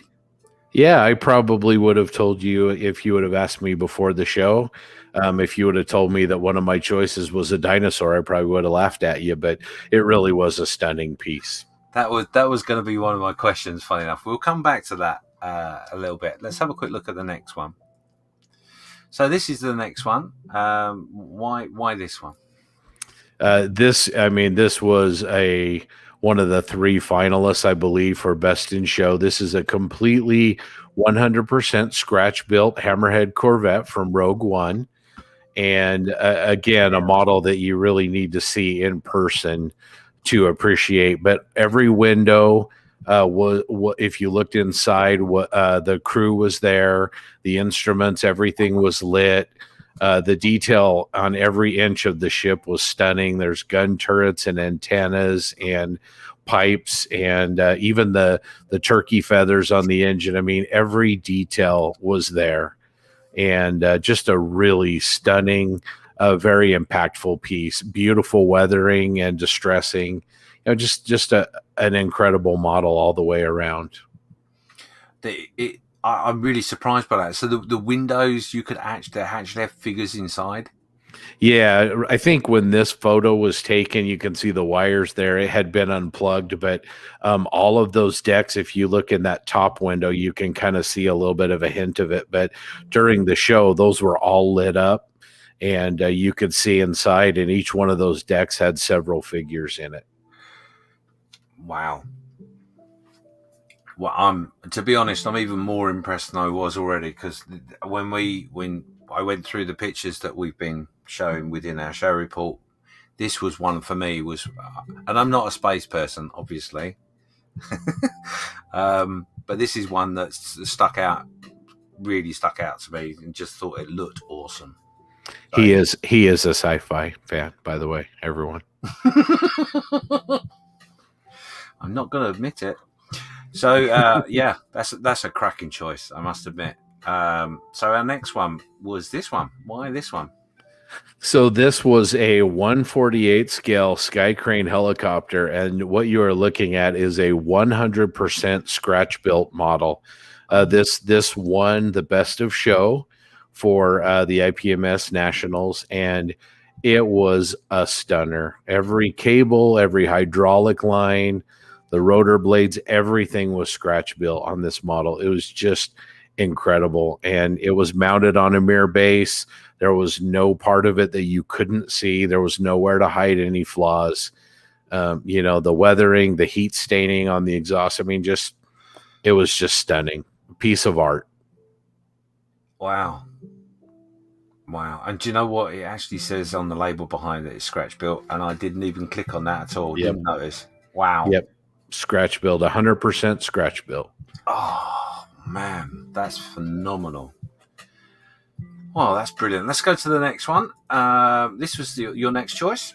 [SPEAKER 2] yeah, I probably would have told you if you would have asked me before the show. If you would have told me that one of my choices was a dinosaur, I probably would have laughed at you. But it really was a stunning piece.
[SPEAKER 1] That was going to be one of my questions. Funny enough, we'll come back to that a little bit. Let's have a quick look at the next one. So this is the next one. Why this one?
[SPEAKER 2] This was one of the 3 finalists, I believe, for Best in Show. This is a completely 100% scratch-built Hammerhead Corvette from Rogue One. And again, a model that you really need to see in person to appreciate. But every window was if you looked inside, the crew was there, the instruments, everything was lit. The detail on every inch of the ship was stunning. There's gun turrets and antennas and pipes, and even the turkey feathers on the engine. I mean, every detail was there, and just a really stunning a very impactful piece, beautiful weathering and distressing. Just an incredible model all the way around.
[SPEAKER 1] I'm really surprised by that. So the windows, you could actually have figures inside.
[SPEAKER 2] Yeah, I think when this photo was taken, you can see the wires there. It had been unplugged, but all of those decks, if you look in that top window, you can kind of see a little bit of a hint of it. But during the show, those were all lit up, and you could see inside, and each one of those decks had several figures in it.
[SPEAKER 1] Wow. Well, to be honest, I'm even more impressed than I was already, because when I went through the pictures that we've been showing within our show report, this was one for me and I'm not a space person, obviously, but this is one that really stuck out to me, and just thought it looked awesome. So,
[SPEAKER 2] he is a sci-fi fan, by the way, everyone.
[SPEAKER 1] I'm not going to admit it. So yeah, that's a cracking choice, I must admit. So our next one was this one. Why this one?
[SPEAKER 2] So this was a 1/48 scale Sky Crane helicopter, and what you are looking at is a 100% scratch built model. This won the best of show for the IPMS Nationals, and it was a stunner. Every cable, every hydraulic line, the rotor blades, everything was scratch built on this model. It was just incredible, and it was mounted on a mirror base. There was no part of it that you couldn't see. There was nowhere to hide any flaws. The weathering, the heat staining on the exhaust. I mean, it was just stunning. A piece of art.
[SPEAKER 1] Wow. And do you know what it actually says on the label behind it? It's scratch built, and I didn't even click on that at all.
[SPEAKER 2] Yep.
[SPEAKER 1] Didn't notice. Wow.
[SPEAKER 2] Yep. Scratch built, 100% scratch built.
[SPEAKER 1] Oh man, that's phenomenal. Well, that's brilliant. Let's go to the next one. This was your next choice.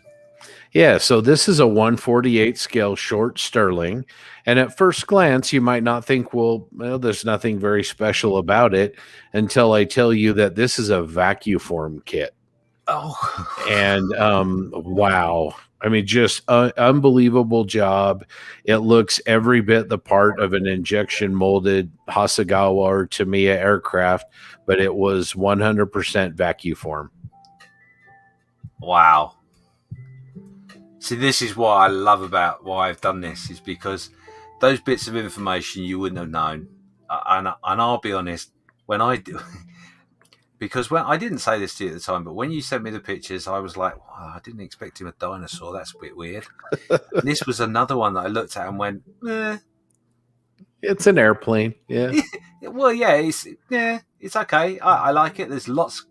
[SPEAKER 2] Yeah, so this is a 1/48 scale short Sterling, and at first glance, you might not think, well, there's nothing very special about it, until I tell you that this is a vacuform kit.
[SPEAKER 1] Oh,
[SPEAKER 2] and wow. I mean, just unbelievable job. It looks every bit the part of an injection molded Hasegawa or Tamiya aircraft, but it was 100% vacuform.
[SPEAKER 1] Wow. See, this is what I love about why I've done this, is because those bits of information you wouldn't have known. And I'll be honest, when I do, because when I didn't say this to you at the time, but when you sent me the pictures, I was like, wow, I didn't expect him a dinosaur. That's a bit weird. This was another one that I looked at and went,
[SPEAKER 2] It's an airplane. Yeah.
[SPEAKER 1] Well, yeah, it's okay. I like it. There's lots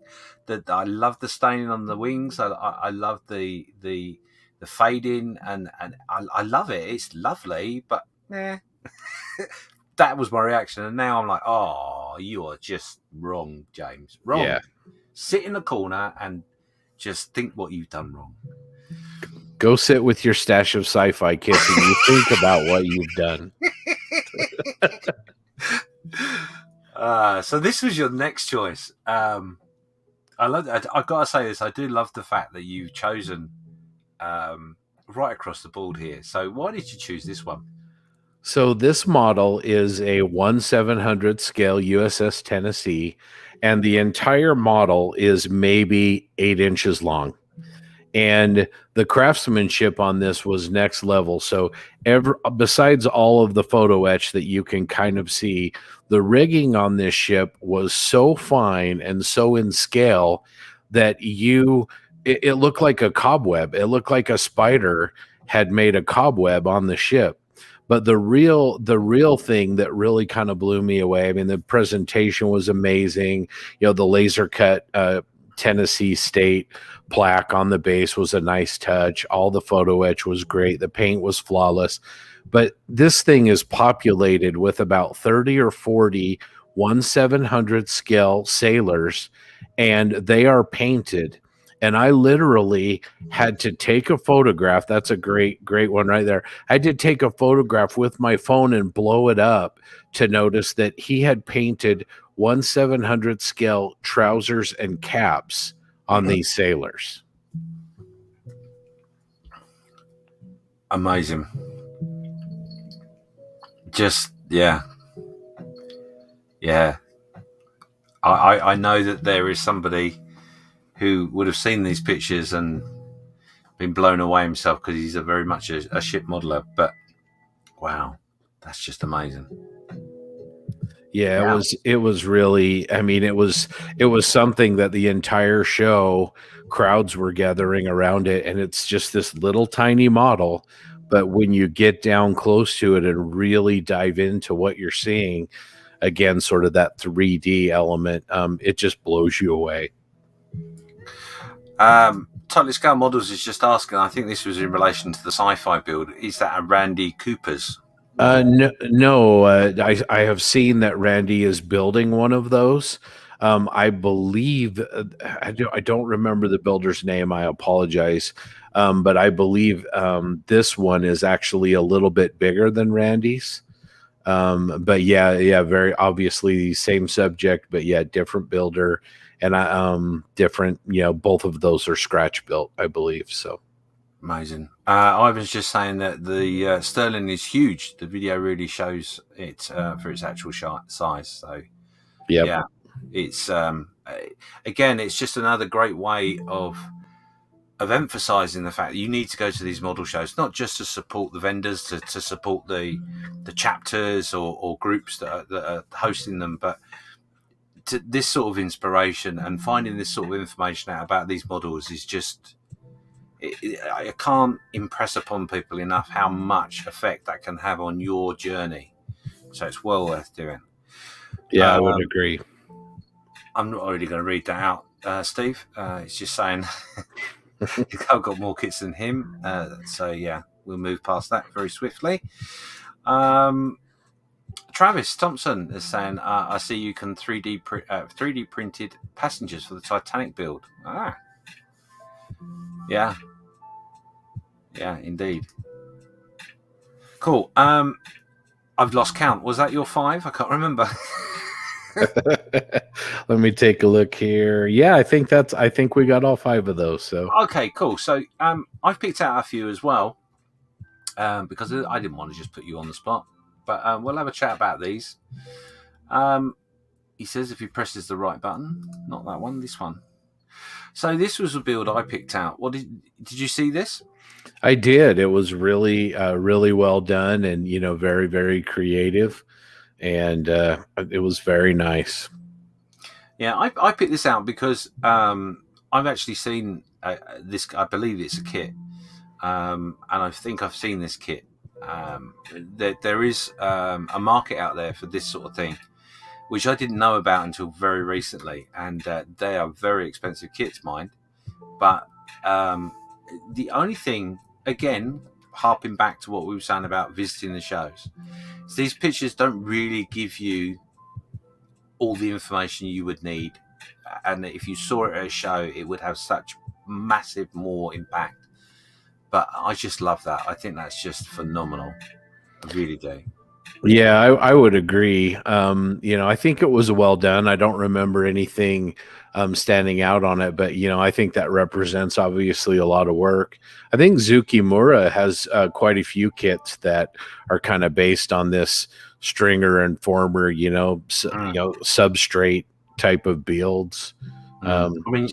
[SPEAKER 1] that I love the staining on the wings. I love the fading, and I love it. It's lovely, but that was my reaction. And now I'm like, oh, you are just wrong, James. Wrong. Yeah. Sit in the corner and just think what you've done wrong.
[SPEAKER 2] Go sit with your stash of sci-fi kits and you think about what you've done.
[SPEAKER 1] So this was your next choice. I've got to say this. I do love the fact that you've chosen right across the board here. So why did you choose this one?
[SPEAKER 2] So this model is a 1/700 scale USS Tennessee, and the entire model is maybe 8 inches long. And the craftsmanship on this was next level. So besides all of the photo etch that you can kind of see, the rigging on this ship was so fine and so in scale that it looked like a cobweb. It looked like a spider had made a cobweb on the ship. But the real thing that really kind of blew me away, I mean, the presentation was amazing. The laser cut Tennessee State plaque on the base was a nice touch. All the photo etch was great. The paint was flawless. But this thing is populated with about 30 or 40 1/700 scale sailors, and they are painted. And I literally had to take a photograph. That's a great one right there. I had to take a photograph with my phone and blow it up to notice that he had painted 1/700 scale trousers and caps on these sailors.
[SPEAKER 1] Amazing. Just yeah. I know that there is somebody who would have seen these pictures and been blown away himself because he's very much a ship modeler. But wow, that's just amazing.
[SPEAKER 2] Yeah, it was really, I mean, it was something that the entire show crowds were gathering around it, and it's just this little tiny model, but when you get down close to it and really dive into what you're seeing, again, sort of that 3D element, it just blows you away.
[SPEAKER 1] Tightly Scale Models is just asking, I think this was in relation to the sci-fi build, is that a Randy Cooper's?
[SPEAKER 2] No, I have seen that Randy is building one of those. I believe I don't remember the builder's name. I apologize, but I believe this one is actually a little bit bigger than Randy's. But yeah, very obviously same subject, but yeah, different builder and different. You know, both of those are scratch built, I believe. So.
[SPEAKER 1] Amazing. I was just saying that the Sterling is huge. The video really shows it for its actual size. So, yeah, it's again, it's just another great way of emphasizing the fact that you need to go to these model shows, not just to support the vendors, to support the chapters or groups that are hosting them, but to this sort of inspiration and finding this sort of information out about these models is just. I can't impress upon people enough how much effect that can have on your journey. So it's well worth doing.
[SPEAKER 2] Yeah, I would agree.
[SPEAKER 1] I'm not already going to read that out, Steve. It's just saying I've got more kits than him. So yeah, we'll move past that very swiftly. Travis Thompson is saying, I see you can 3D printed passengers for the Titanic build. Yeah, indeed. Cool. I've lost count. Was that your 5? I can't remember.
[SPEAKER 2] Let me take a look here. Yeah, I think we got all 5 of those. So
[SPEAKER 1] okay, cool. So I've picked out a few as well because I didn't want to just put you on the spot, but we'll have a chat about these. He says if he presses the right button, not that one, this one. So this was a build I picked out. What did you see this?
[SPEAKER 2] I did. It was really, really well done, and very, very creative, and it was very nice.
[SPEAKER 1] Yeah, I picked this out because I've actually seen this. I believe it's a kit, and I think I've seen this kit. There is a market out there for this sort of thing, which I didn't know about until very recently, and they are very expensive kits, mind. But the only thing, again, harping back to what we were saying about visiting the shows, is these pictures don't really give you all the information you would need. And if you saw it at a show, it would have such massive more impact. But I just love that. I think that's just phenomenal. I really do.
[SPEAKER 2] Yeah, I would agree. I think it was well done. I don't remember anything standing out on it, but I think that represents obviously a lot of work. I think Zukimura has quite a few kits that are kind of based on this stringer and former, substrate type of builds.
[SPEAKER 1] I mean,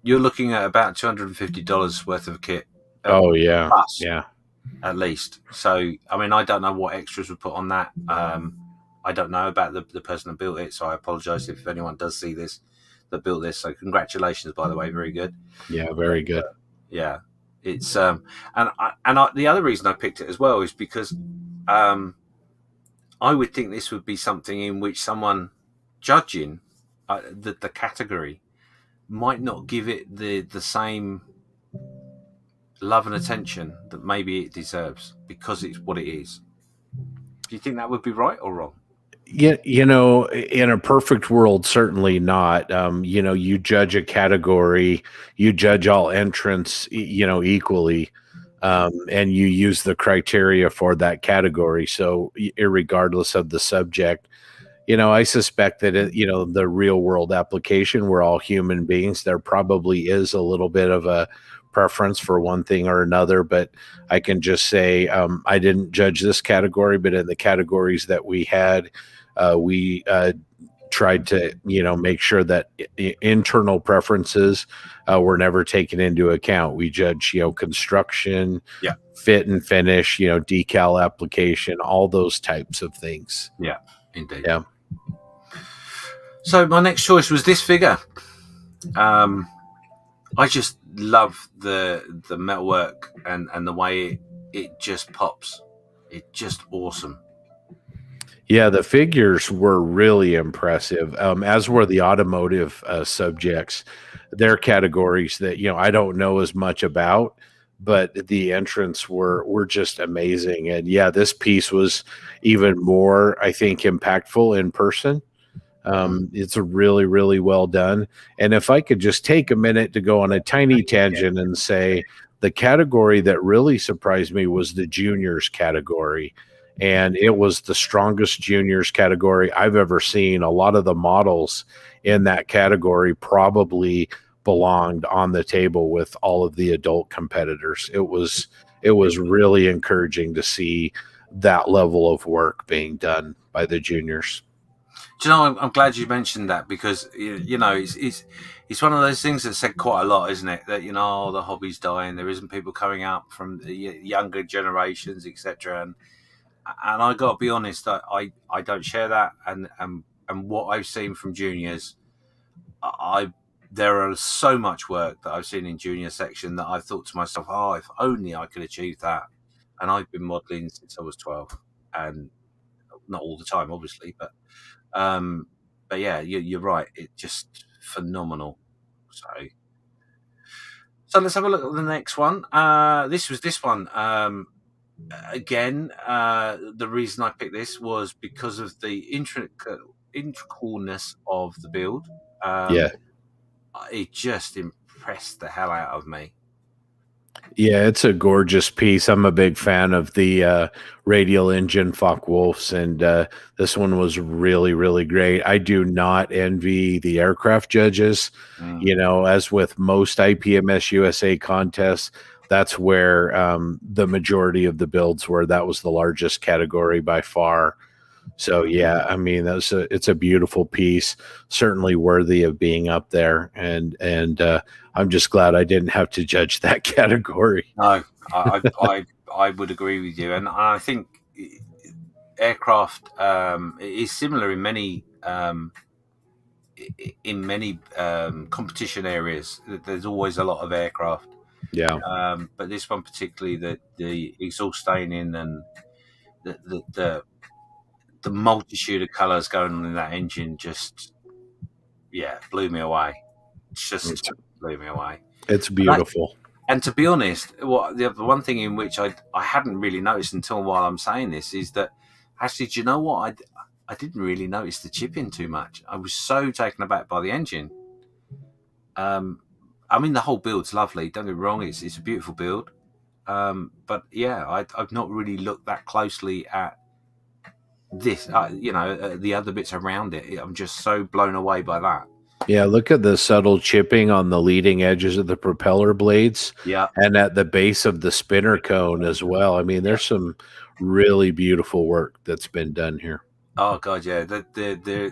[SPEAKER 1] you're looking at about $250 worth of kit.
[SPEAKER 2] Oh yeah,
[SPEAKER 1] plus,
[SPEAKER 2] yeah.
[SPEAKER 1] At least. So, I mean, I don't know what extras were put on that. I don't know about the person that built it, so I apologize if anyone does see this that built this. So, congratulations, by the way, very good.
[SPEAKER 2] Yeah, very good.
[SPEAKER 1] Yeah, it's the other reason I picked it as well is because I would think this would be something in which someone judging the category might not give it the same love and attention that maybe it deserves because it's what it is. Do you think that would be right or wrong?
[SPEAKER 2] Yeah, in a perfect world, certainly not. You judge a category, you judge all entrants, equally, and you use the criteria for that category. So, irregardless of the subject, I suspect that the real world application, we're all human beings. There probably is a little bit of a preference for one thing or another, but I can just say I didn't judge this category, but in the categories that we had, we tried to make sure that internal preferences were never taken into account. We judge construction, fit and finish, decal application, all those types of things.
[SPEAKER 1] Yeah, indeed.
[SPEAKER 2] Yeah.
[SPEAKER 1] So my next choice was this figure. I just love the metalwork and the way it just pops. It's just awesome.
[SPEAKER 2] Yeah, the figures were really impressive, as were the automotive subjects. They're categories that I don't know as much about, but the entrants were just amazing. And yeah, this piece was even more, I think, impactful in person. It's really, really well done. And if I could just take a minute to go on a tiny tangent and say the category that really surprised me was the juniors category. And it was the strongest juniors category I've ever seen. A lot of the models in that category probably belonged on the table with all of the adult competitors. It was really encouraging to see that level of work being done by the juniors.
[SPEAKER 1] Do you know, I'm glad you mentioned that, because it's one of those things that's said quite a lot, isn't it? That the hobby's dying. There isn't people coming up from the younger generations, etc. And I got to be honest, I don't share that. And what I've seen from juniors, there are so much work that I've seen in junior section that I've thought to myself, oh, if only I could achieve that. And I've been modelling since I was 12, and not all the time, obviously, but yeah, you're right. It's just phenomenal. So let's have a look at the next one. This one. Again, the reason I picked this was because of the intricatness of the build. It just impressed the hell out of me.
[SPEAKER 2] Yeah, it's a gorgeous piece. I'm a big fan of the radial engine Focke-Wulfs, and this one was really, really great. I do not envy the aircraft judges. As with most IPMS USA contests, that's where the majority of the builds were. That was the largest category by far. So yeah, I mean, it's a beautiful piece, certainly worthy of being up there, and I'm just glad I didn't have to judge that category.
[SPEAKER 1] No, I would agree with you, and I think aircraft is similar in many competition areas. There's always a lot of aircraft.
[SPEAKER 2] Yeah.
[SPEAKER 1] But this one particularly, the exhaust staining and the multitude of colours going on in that engine just blew me away. Blew me away.
[SPEAKER 2] It's beautiful.
[SPEAKER 1] And to be honest, the one thing in which I hadn't really noticed until while I'm saying this is that actually, do you know what? I didn't really notice the chipping too much. I was so taken aback by the engine. I mean, the whole build's lovely. Don't get me wrong; it's a beautiful build. But yeah, I've not really looked that closely at this. The other bits around it. I'm just so blown away by that.
[SPEAKER 2] Yeah, look at the subtle chipping on the leading edges of the propeller blades.
[SPEAKER 1] Yeah,
[SPEAKER 2] and at the base of the spinner cone as well. I mean, there's some really beautiful work that's been done here.
[SPEAKER 1] Oh God, yeah.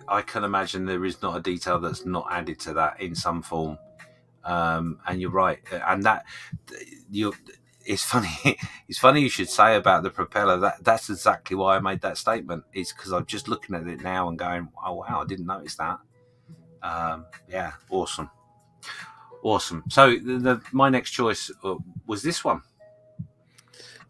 [SPEAKER 1] I can imagine there is not a detail that's not added to that in some form. And you're right, and it's funny. It's funny you should say about the propeller. That's exactly why I made that statement. It's because I'm just looking at it now and going, "Oh wow, I didn't notice that." Yeah, awesome. So my next choice was this one.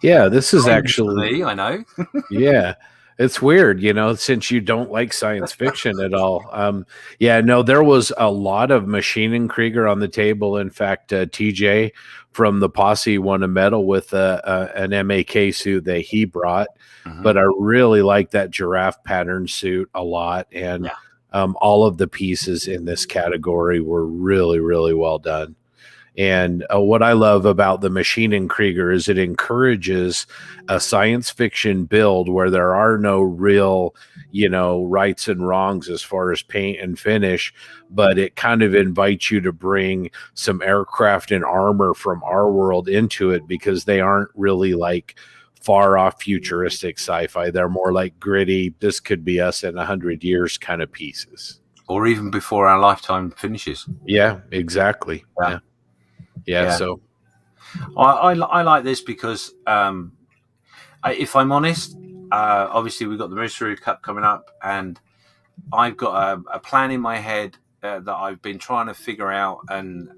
[SPEAKER 2] Yeah, this is actually.
[SPEAKER 1] I know.
[SPEAKER 2] Yeah. It's weird, since you don't like science fiction at all. There was a lot of Maschinenkrieger on the table. In fact, TJ from the Posse won a medal with an MAK suit that he brought. Mm-hmm. But I really like that giraffe pattern suit a lot. And all of the pieces in this category were really, really well done. And what I love about the Machine Krieger is it encourages a science fiction build where there are no real, rights and wrongs as far as paint and finish, but it kind of invites you to bring some aircraft and armor from our world into it, because they aren't really like far off futuristic sci-fi. They're more like gritty, this could be us in 100 years kind of pieces.
[SPEAKER 1] Or even before our lifetime finishes.
[SPEAKER 2] Yeah, exactly. Yeah. So
[SPEAKER 1] I like this because if I'm honest, obviously we've got the Mooseroos Cup coming up, and I've got a plan in my head that I've been trying to figure out and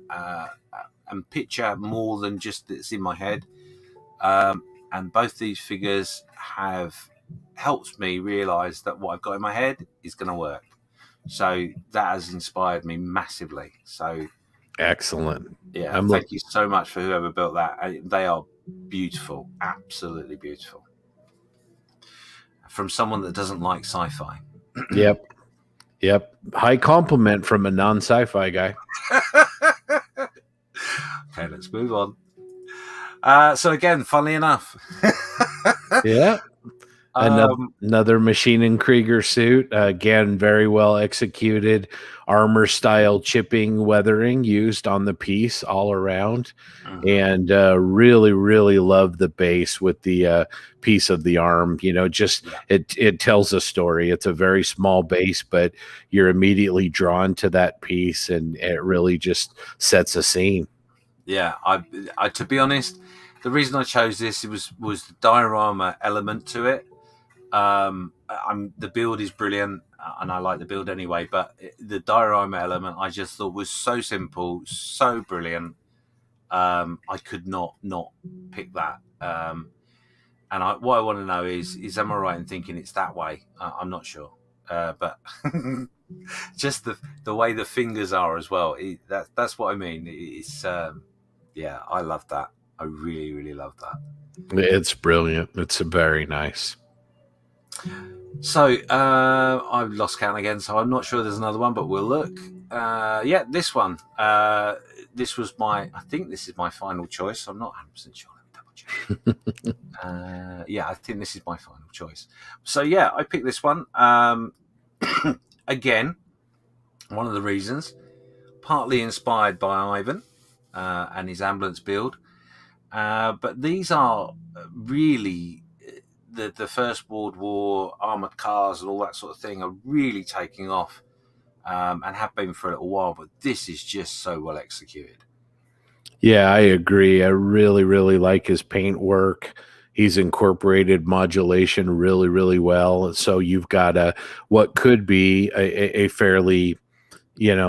[SPEAKER 1] picture more than just that's in my head. And both these figures have helped me realize that what I've got in my head is going to work. So that has inspired me massively. So
[SPEAKER 2] excellent.
[SPEAKER 1] Yeah, thank you so much for whoever built that. They are beautiful, absolutely beautiful. From someone that doesn't like sci-fi.
[SPEAKER 2] Yep. High compliment from a non-sci-fi guy.
[SPEAKER 1] Okay, let's move on. So again, funnily enough.
[SPEAKER 2] Yeah. Another Machine Krieger suit. Again, very well executed. Armor style chipping, weathering used on the piece all around. And really, really love the base with the piece of the arm. It tells a story. It's a very small base, but you're immediately drawn to that piece, and it really just sets a scene.
[SPEAKER 1] Yeah, I to be honest, the reason I chose this was the diorama element to it. The build is brilliant, and I like the build anyway, but the diorama element I just thought was so simple, so brilliant. I could not pick that. And what I want to know is am I right in thinking it's that way? I'm not sure, but just the way the fingers are as well. That's what I mean. It's I love that. I really, really love that.
[SPEAKER 2] It's brilliant. It's very nice.
[SPEAKER 1] So I've lost count again, so I'm not sure there's another one, but we'll look. This one. This was I think this is my final choice. I'm not 100% sure. Let me double check. I think this is my final choice. So I picked this one. Again, one of the reasons, partly inspired by Ivan and his ambulance build. But these are really the First World War armored cars and all that sort of thing are really taking off, and have been for a little while. But this is just so well executed.
[SPEAKER 2] Yeah, I agree. I really, really like his paint work. He's incorporated modulation really, really well. So you've got what could be a fairly,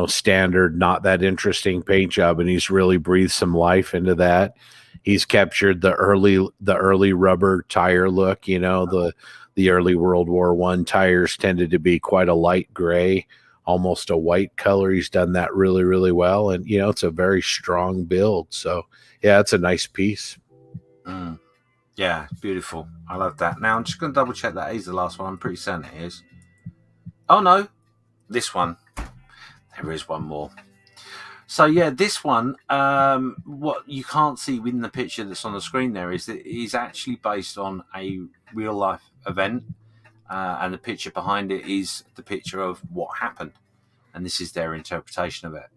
[SPEAKER 2] standard, not that interesting paint job, and he's really breathed some life into that. He's captured the early rubber tire look. The early World War I tires tended to be quite a light gray, almost a white color. He's done that really, really well, and it's a very strong build. So yeah, it's a nice piece.
[SPEAKER 1] Yeah, beautiful. I love that. Now I'm just going to double check that is the last one. I'm pretty certain it is. Oh no, this one. There is one more. So this one, what you can't see in the picture that's on the screen there is that it's actually based on a real life event, and the picture behind it is the picture of what happened, and this is their interpretation of it.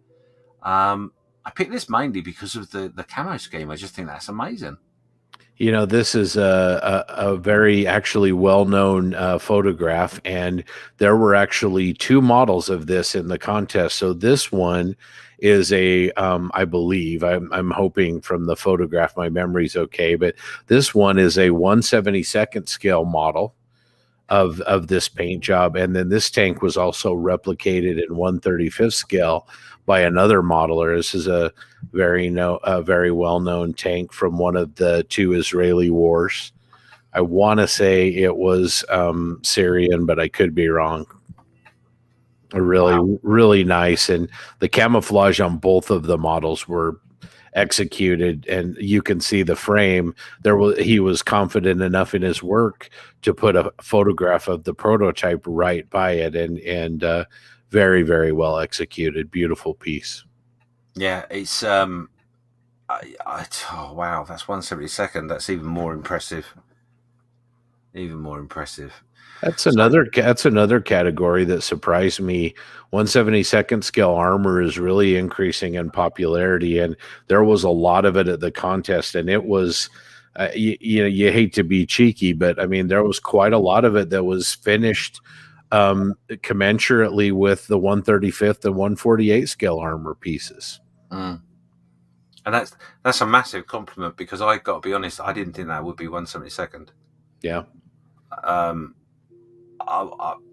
[SPEAKER 1] I picked this mainly because of the camo scheme. I just think that's amazing.
[SPEAKER 2] This is a very actually well-known photograph, and there were actually two models of this in the contest. So this one is I believe, I'm hoping from the photograph, my memory's okay, but this one is a 1/72nd scale model of this paint job. And then this tank was also replicated in 1/35th scale by another modeler. This is a very well-known tank from one of the two Israeli wars. I want to say it was Syrian, but I could be wrong. Really nice. And the camouflage on both of the models were executed, and you can see the frame. He was confident enough in his work to put a photograph of the prototype right by it, and very, very well executed. Beautiful piece.
[SPEAKER 1] Yeah, it's Oh, wow, that's 1/72. That's even more impressive. Even more impressive.
[SPEAKER 2] That's another category that surprised me. 1/72 scale armor is really increasing in popularity, and there was a lot of it at the contest, and it was. You hate to be cheeky, but I mean, there was quite a lot of it that was finished commensurately with the 135th and 148 scale armor pieces.
[SPEAKER 1] Mm. And that's a massive compliment, because I got to be honest, I didn't think that would be 1/72.
[SPEAKER 2] Yeah.
[SPEAKER 1] I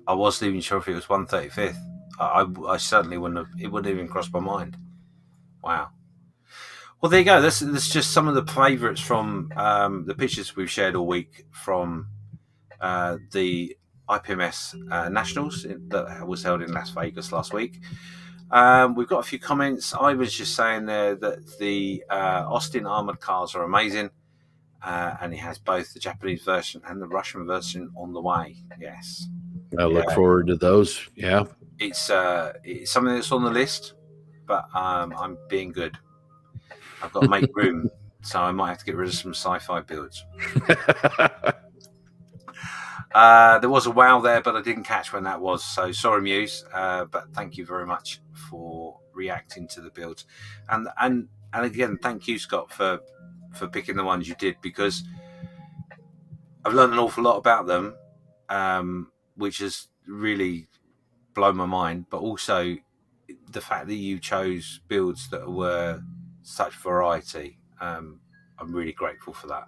[SPEAKER 1] wasn't even sure if it was 1/35. I certainly wouldn't have. It wouldn't even cross my mind. Wow. Well, there you go. That's just some of the favourites from the pictures we've shared all week from the IPMS Nationals that was held in Las Vegas last week. We've got a few comments. I was just saying there that the Austin armoured cars are amazing, and it has both the Japanese version and the Russian version on the way. Yes.
[SPEAKER 2] I look forward to those. Yeah.
[SPEAKER 1] It's something that's on the list, but I'm being good. I've got to make room, so I might have to get rid of some sci-fi builds. There was a wow there, but I didn't catch when that was. So sorry, Muse, but thank you very much for reacting to the builds, and again, thank you, Scott, for picking the ones you did, because I've learned an awful lot about them, which has really blown my mind. But also the fact that you chose builds that were such variety. I'm really grateful for that.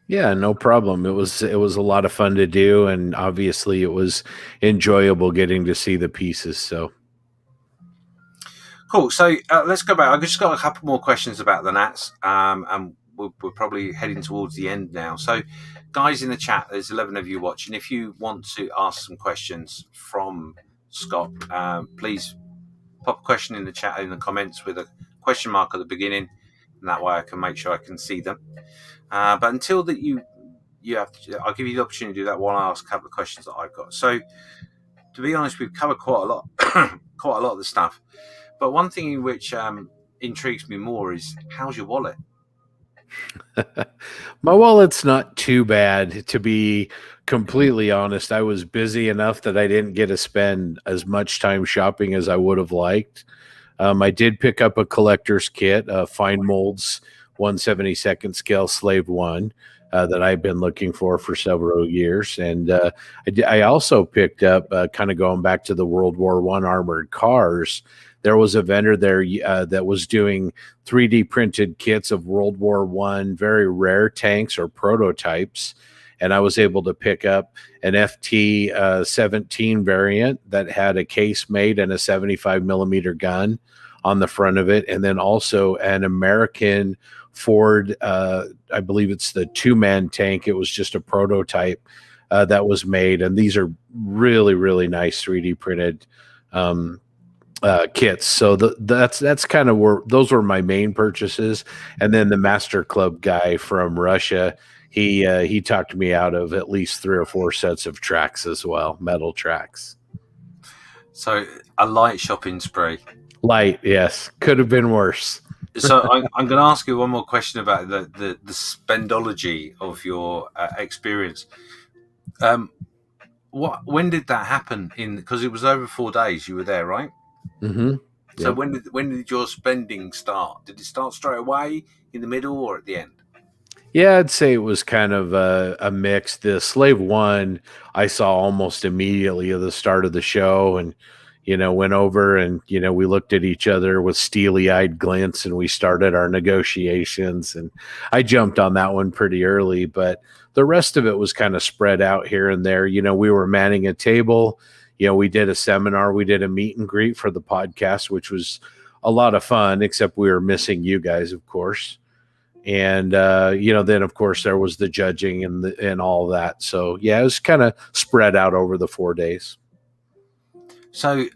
[SPEAKER 2] Yeah, no problem. It was a lot of fun to do, and obviously it was enjoyable getting to see the pieces. So
[SPEAKER 1] cool. So let's go back. I've just got a couple more questions about the Nats, and we're probably heading towards the end now. So, guys in the chat, there's 11 of you watching. If you want to ask some questions from Scott, please pop a question in the chat, in the comments, with a question mark at the beginning, and that way I can make sure I can see them. But until that, you have to, I'll give you the opportunity to do that while I ask a couple of questions that I've got. So, to be honest, we've covered quite a lot, quite a lot of the stuff. But one thing in which intrigues me more is, how's your wallet?
[SPEAKER 2] My wallet's not too bad, to be completely honest. I was busy enough that I didn't get to spend as much time shopping as I would have liked. I did pick up a collector's kit, Fine Molds 1/72 scale Slave 1 that I've been looking for several years. And I also picked up, kind of going back to the World War I armored cars, there was a vendor there that was doing 3D printed kits of World War I, very rare tanks or prototypes. And I was able to pick up an FT-17 variant that had a case made and a 75 millimeter gun on the front of it. And then also an American Ford, I believe it's the 2-man tank. It was just a prototype that was made. And these are really, really nice 3D printed kits. So that's kind of where those were my main purchases. And then the Master Club guy from Russia, he talked me out of at least 3 or 4 sets of tracks as well, metal tracks.
[SPEAKER 1] So a light shopping spree.
[SPEAKER 2] Light, yes. Could have been worse.
[SPEAKER 1] So I'm going to ask you one more question about the spendology of your experience. When did that happen? Because it was over 4 days you were there, right?
[SPEAKER 2] Mm-hmm.
[SPEAKER 1] So yep. When did your spending start? Did it start straight away, in the middle, or at the end?
[SPEAKER 2] Yeah, I'd say it was kind of a mix. The Slave 1 I saw almost immediately at the start of the show, and went over and we looked at each other with steely-eyed glints, and we started our negotiations. And I jumped on that one pretty early, but the rest of it was kind of spread out here and there. We were manning a table. We did a seminar, we did a meet and greet for the podcast, which was a lot of fun, except we were missing you guys, of course. And, then of course there was the judging and all that. So yeah, it was kind of spread out over the 4 days.
[SPEAKER 1] So,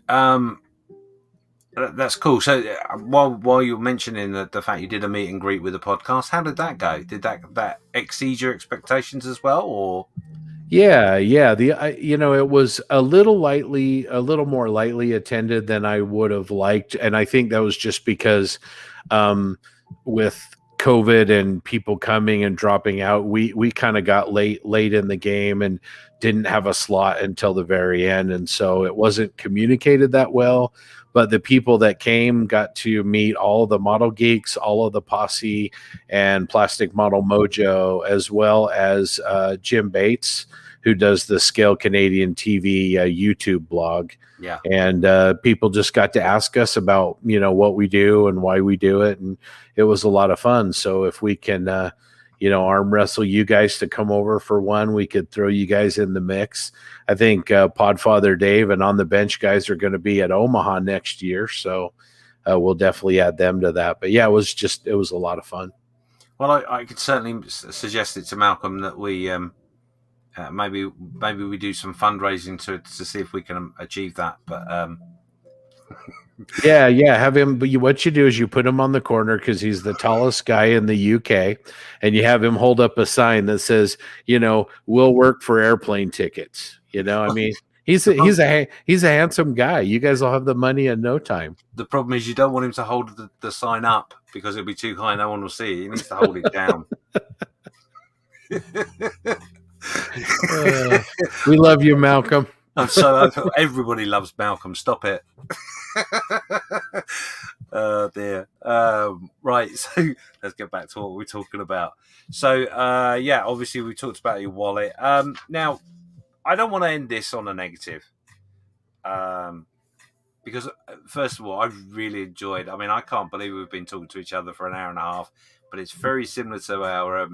[SPEAKER 1] that's cool. So while you're mentioning the fact you did a meet and greet with the podcast, how did that go? Did that exceed your expectations as well, or?
[SPEAKER 2] Yeah. It was a little more lightly attended than I would have liked. And I think that was just because, with COVID and people coming and dropping out, we kind of got late in the game and didn't have a slot until the very end, and so it wasn't communicated that well. But the people that came got to meet all of the model geeks, all of the posse, and Plastic Model Mojo, as well as Jim Bates, who does the Scale Canadian TV YouTube blog.
[SPEAKER 1] Yeah.
[SPEAKER 2] And people just got to ask us about, what we do and why we do it. And it was a lot of fun. So if we can, arm wrestle you guys to come over for one, we could throw you guys in the mix. I think Podfather Dave and On the Bench guys are going to be at Omaha next year. So we'll definitely add them to that. But yeah, it was a lot of fun.
[SPEAKER 1] Well, I could certainly suggest it to Malcolm that we maybe we do some fundraising to see if we can achieve that. But
[SPEAKER 2] yeah, have him. But what you do is you put him on the corner because he's the tallest guy in the UK, and you have him hold up a sign that says, "We'll work for airplane tickets." I mean, he's a handsome guy. You guys will have the money in no time.
[SPEAKER 1] The problem is you don't want him to hold the sign up because it'll be too high. No one will see it. He needs to hold it down.
[SPEAKER 2] We love you, Malcolm.
[SPEAKER 1] Everybody loves Malcolm. Stop it. Oh dear. Right. So let's get back to what we're talking about. So obviously we talked about your wallet. Now I don't want to end this on a negative. Because first of all, I've really enjoyed. I mean, I can't believe we've been talking to each other for an hour and a half, but it's very similar to our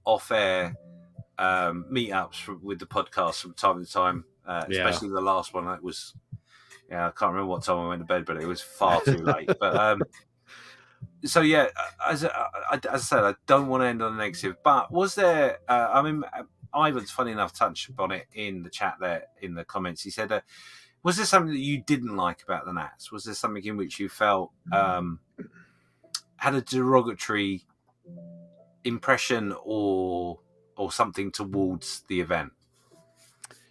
[SPEAKER 1] off-air meetups with the podcast from time to time, especially the last one. That was, I can't remember what time I went to bed, but it was far too late. But so yeah, as I said, I don't want to end on a negative. But was there? I mean, Ivan's funny enough touched upon it in the chat there in the comments. He said, "Was there something that you didn't like about the Nats? Was there something in which you felt had a derogatory impression or something towards the event?"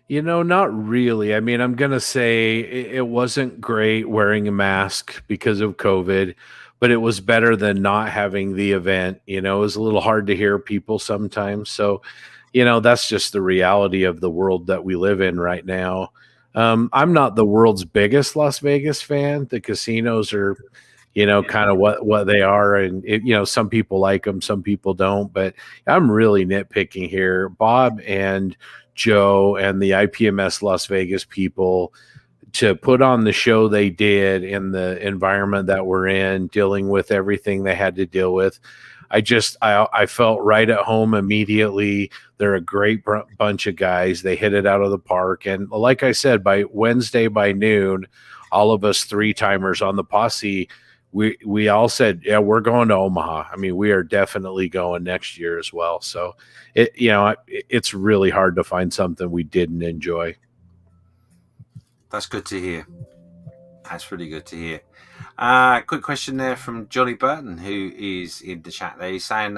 [SPEAKER 2] Not really. I mean, I'm going to say it wasn't great wearing a mask because of COVID, but it was better than not having the event. It was a little hard to hear people sometimes. So, that's just the reality of the world that we live in right now. I'm not the world's biggest Las Vegas fan. The casinos are, kind of what they are. And, some people like them, some people don't. But I'm really nitpicking here. Bob and Joe and the IPMS Las Vegas people to put on the show they did in the environment that we're in, dealing with everything they had to deal with. I felt right at home immediately. They're a great bunch of guys. They hit it out of the park. And like I said, by Wednesday by noon, all of us three-timers on the posse, we all said, yeah, we're going to Omaha. I mean, we are definitely going next year as well. So it's really hard to find something we didn't enjoy.
[SPEAKER 1] That's good to hear. That's really good to hear. Quick question there from Johnny Burton, who is in the chat there. He's saying,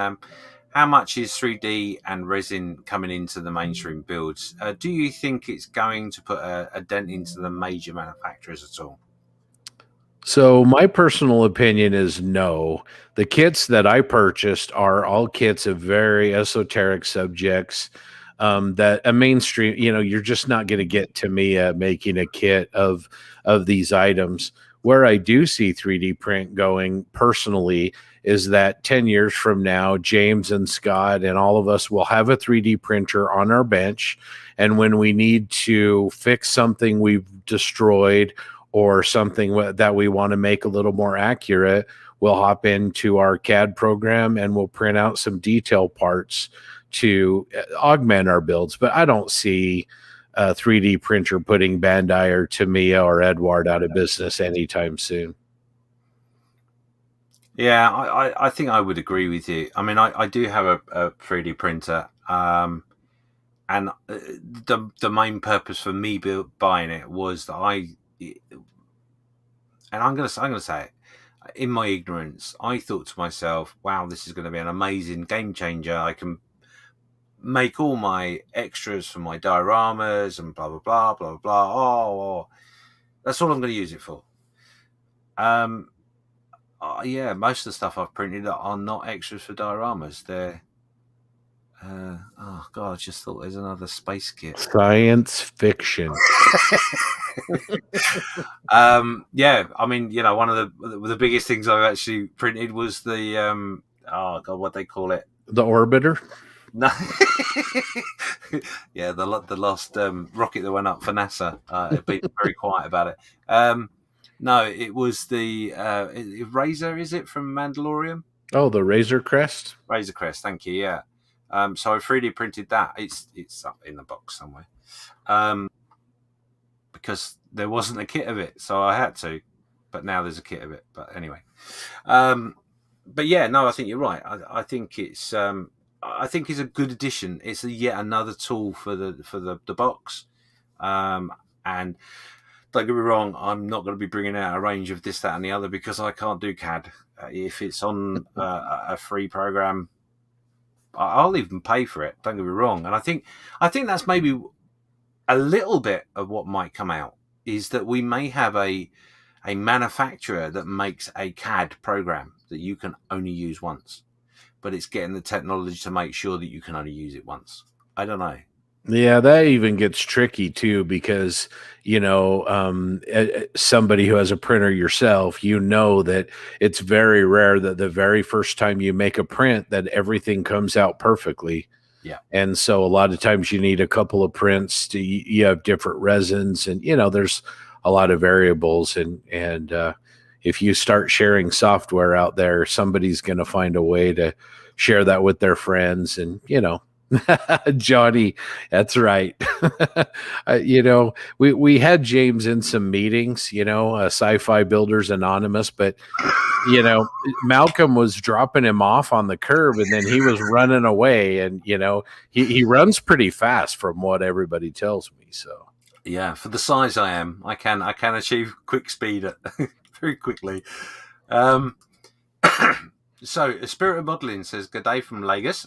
[SPEAKER 1] how much is 3D and resin coming into the mainstream builds? Do you think it's going to put a dent into the major manufacturers at all?
[SPEAKER 2] So my personal opinion is no. The kits that I purchased are all kits of very esoteric subjects that a mainstream, you're just not going to get to me making a kit of these items. Where I do see 3D print going personally is that 10 years from now, James and Scott and all of us will have a 3D printer on our bench. And when we need to fix something we've destroyed or something that we want to make a little more accurate, we'll hop into our CAD program and we'll print out some detail parts to augment our builds. But I don't see a 3D printer putting Bandai or Tamiya or Edward out of business anytime soon.
[SPEAKER 1] Yeah, I think I would agree with you. I mean, I do have a 3D printer, and the main purpose for me buying it was that I'm going to say it, in my ignorance, I thought to myself, wow, this is going to be an amazing game changer. I can make all my extras for my dioramas and blah, blah, blah, blah, blah. Oh, that's all I'm going to use it for. Yeah, most of the stuff I've printed are not extras for dioramas. They're oh god, I just thought there's another space kit.
[SPEAKER 2] Science fiction.
[SPEAKER 1] Yeah, I mean, one of the biggest things I've actually printed was the oh god, what they call it?
[SPEAKER 2] The orbiter.
[SPEAKER 1] No, yeah, the last rocket that went up for NASA. It'd been very quiet about it. No, it was the Razor. Is it from Mandalorian?
[SPEAKER 2] Oh, the Razor Crest.
[SPEAKER 1] Razor Crest. Thank you. Yeah. So I 3D printed that. It's up in the box somewhere. Because there wasn't a kit of it, so I had to. But now there's a kit of it. But anyway, but yeah, no, I think you're right. I think it's a good addition. It's yet another tool for the box. And don't get me wrong, I'm not going to be bringing out a range of this, that, and the other because I can't do CAD. If it's on a free program, I'll even pay for it. Don't get me wrong. And I think that's maybe a little bit of what might come out is that we may have a manufacturer that makes a CAD program that you can only use once, but it's getting the technology to make sure that you can only use it once. I don't know.
[SPEAKER 2] Yeah, that even gets tricky too, because, somebody who has a printer yourself, that it's very rare that the very first time you make a print that everything comes out perfectly.
[SPEAKER 1] Yeah.
[SPEAKER 2] And so a lot of times you need a couple of prints you have different resins and, there's a lot of variables and if you start sharing software out there, somebody's going to find a way to share that with their friends and, Johnny, that's right. We had James in some meetings, Sci-Fi Builders Anonymous, but Malcolm was dropping him off on the curb and then he was running away and, he runs pretty fast from what everybody tells me. So,
[SPEAKER 1] yeah, for the size I am, I can achieve quick speed very quickly. So Spirit of Modeling says, good day from Vegas,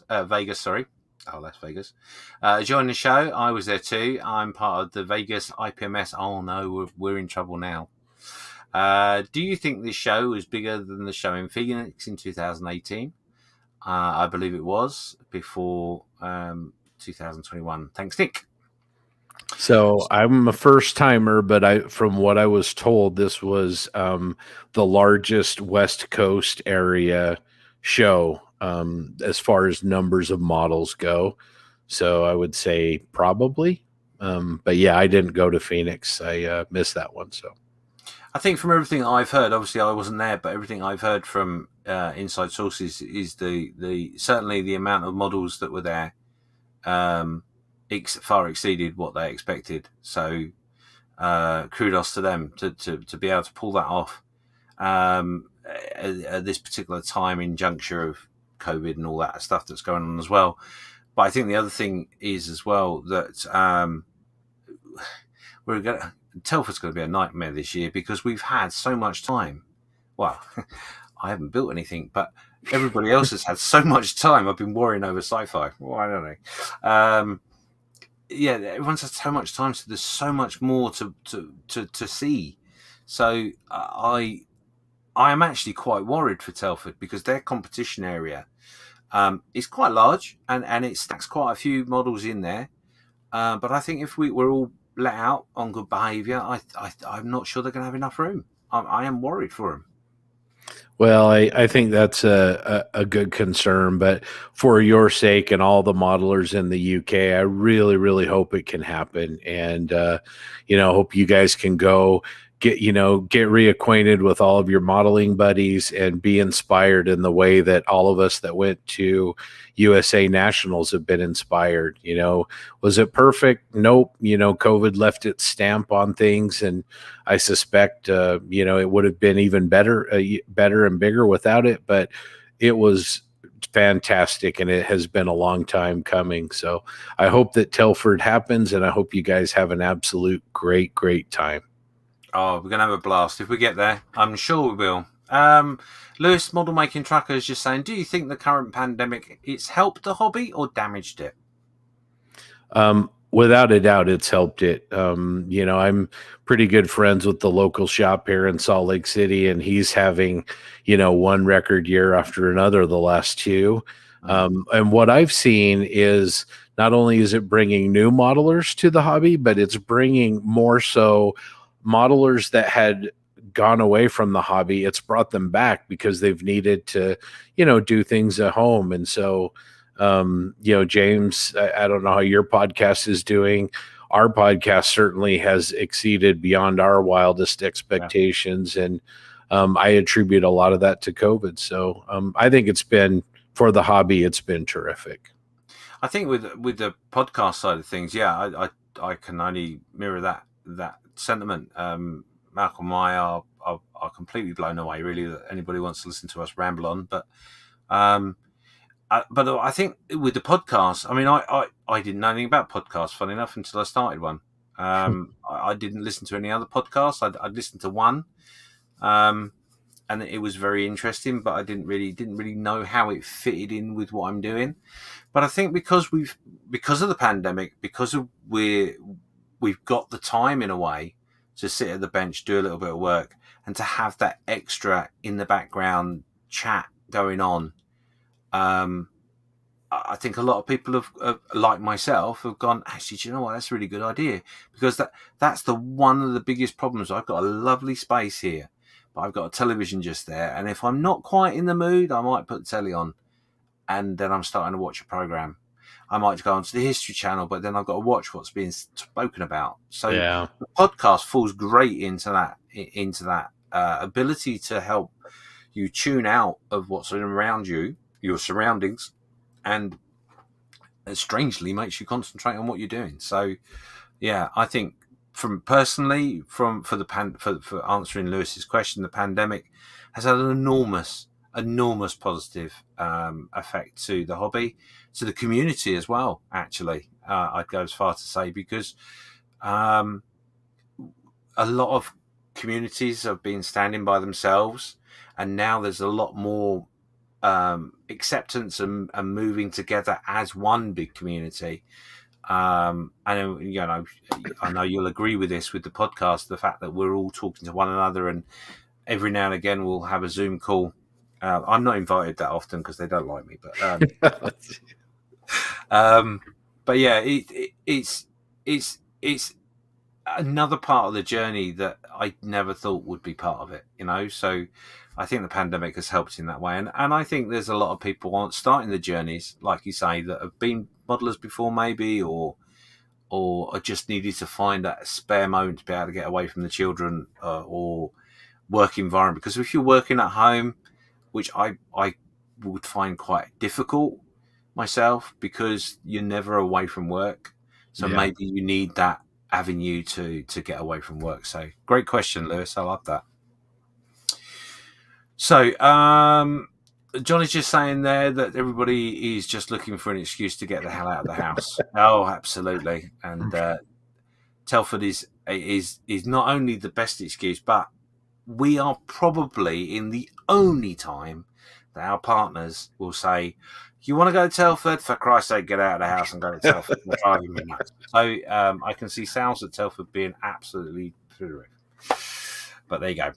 [SPEAKER 1] sorry. Oh, that's Vegas. Join the show. I was there too. I'm part of the Vegas IPMS. Oh no, we're in trouble now. Do you think this show was bigger than the show in Phoenix in 2018? I believe it was before 2021. Thanks, Nick.
[SPEAKER 2] So I'm a first timer, but from what I was told, this was the largest West Coast area show as far as numbers of models go. So I would say probably. But yeah, I didn't go to Phoenix. I missed that one. So
[SPEAKER 1] I think from everything I've heard, obviously I wasn't there, but everything I've heard from inside sources is the certainly the amount of models that were there far exceeded what they expected. So kudos to them to be able to pull that off at this particular time in juncture of COVID and all that stuff that's going on as well. But I think the other thing is as well that Telford's going to be a nightmare this year because we've had so much time. Well, I haven't built anything, but everybody else has had so much time. I've been worrying over sci-fi. Well, I don't know. Yeah, everyone's had so much time, so there's so much more to see. So I am actually quite worried for Telford because their competition area is quite large and it stacks quite a few models in there. But I think if we're all let out on good behaviour, I'm not sure they're going to have enough room. I am worried for them.
[SPEAKER 2] Well, I think that's a good concern, but for your sake and all the modelers in the UK, I really, really hope it can happen. And, hope you guys can go get reacquainted with all of your modeling buddies and be inspired in the way that all of us that went to USA Nationals have been inspired. Was it perfect? Nope. COVID left its stamp on things, and I suspect, it would have been even better and bigger without it, but it was fantastic and it has been a long time coming. So I hope that Telford happens and I hope you guys have an absolute great time.
[SPEAKER 1] Oh, we're going to have a blast. If we get there, I'm sure we will. Lewis, Model Making Trucker, is just saying, do you think the current pandemic, it's helped the hobby or damaged it?
[SPEAKER 2] Without a doubt, it's helped it. I'm pretty good friends with the local shop here in Salt Lake City, and he's having, one record year after another the last two. And what I've seen is not only is it bringing new modelers to the hobby, but it's bringing more so modelers that had gone away from the hobby. It's brought them back because they've needed to, do things at home. And so, James, I don't know how your podcast is doing. Our podcast certainly has exceeded beyond our wildest expectations. And I attribute a lot of that to COVID. So I think it's been, for the hobby, it's been terrific.
[SPEAKER 1] I think with the podcast side of things, I can only mirror that sentiment. Malcolm and I are completely blown away, really, that anybody wants to listen to us ramble on. But I think with the podcast, I mean, I didn't know anything about podcasts, funny enough, until I started one. I didn't listen to any other podcasts. I'd listened to one, and it was very interesting, but I didn't really know how it fitted in with what I'm doing. But I think because of the pandemic, we've got the time in a way to sit at the bench, do a little bit of work, and to have that extra in the background chat going on. I think a lot of people have, like myself, have gone, actually, do you know what? That's a really good idea, because that's one of the biggest problems. I've got a lovely space here, but I've got a television just there, and if I'm not quite in the mood, I might put the telly on, and then I'm starting to watch a program. I might go onto the History Channel, but then I've got to watch what's being spoken about. So the podcast falls great into that ability to help you tune out of what's around you, your surroundings, and it strangely makes you concentrate on what you're doing. So, yeah, I think for answering Lewis's question, the pandemic has had an enormous positive effect to the hobby, to the community as well. Actually, I'd go as far to say, because a lot of communities have been standing by themselves, and now there's a lot more acceptance and moving together as one big community. And I know you'll agree with this with the podcast, the fact that we're all talking to one another, and every now and again we'll have a Zoom call. I'm not invited that often because they don't like me, but yeah, it's another part of the journey that I never thought would be part of it, so I think the pandemic has helped in that way. And I think there's a lot of people starting the journeys, like you say, that have been modelers before maybe, or just needed to find that spare moment to be able to get away from the children or work environment. Because if you're working at home, which I would find quite difficult myself, because you're never away from work. So maybe you need that avenue to get away from work. So great question, Lewis. I love that. So, John is just saying there that everybody is just looking for an excuse to get the hell out of the house. Oh, absolutely. And Telford is not only the best excuse, but we are probably in the only time that our partners will say, "You want to go to Telford? For Christ's sake, get out of the house and go to Telford." So I can see sales at Telford being absolutely terrific. But there you go.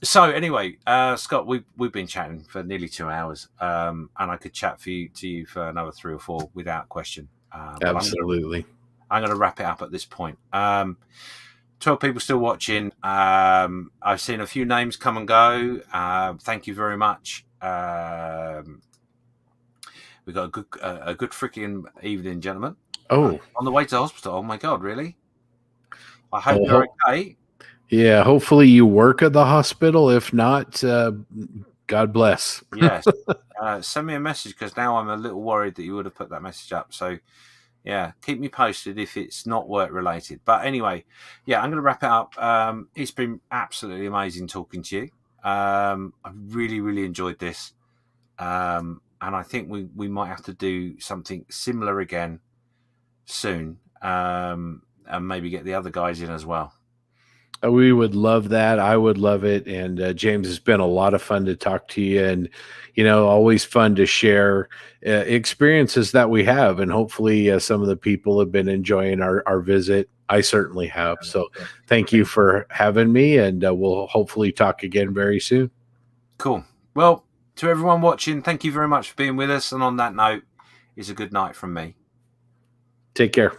[SPEAKER 1] So anyway, Scott, we've been chatting for nearly 2 hours, and I could chat to you for another 3 or 4 without question.
[SPEAKER 2] Absolutely.
[SPEAKER 1] I'm going to wrap it up at this point. 12 people still watching. I've seen a few names come and go. Thank you very much. We got a good freaking evening, gentlemen.
[SPEAKER 2] Oh,
[SPEAKER 1] on the way to the hospital. Oh my God, really? I hope you're okay.
[SPEAKER 2] Yeah, hopefully you work at the hospital. If not, God bless.
[SPEAKER 1] Yes. Send me a message, because now I'm a little worried that you would have put that message up. So, yeah, keep me posted if it's not work related. But anyway, yeah, I'm going to wrap it up. It's been absolutely amazing talking to you. I really, really enjoyed this. And I think we might have to do something similar again soon, and maybe get the other guys in as well.
[SPEAKER 2] We would love that. I would love it. And James, it's been a lot of fun to talk to you, and always fun to share experiences that we have. And hopefully, some of the people have been enjoying our visit. I certainly have. So, thank you for having me, and we'll hopefully talk again very soon.
[SPEAKER 1] Cool. Well, to everyone watching, thank you very much for being with us. And on that note, it's a good night from me.
[SPEAKER 2] Take care.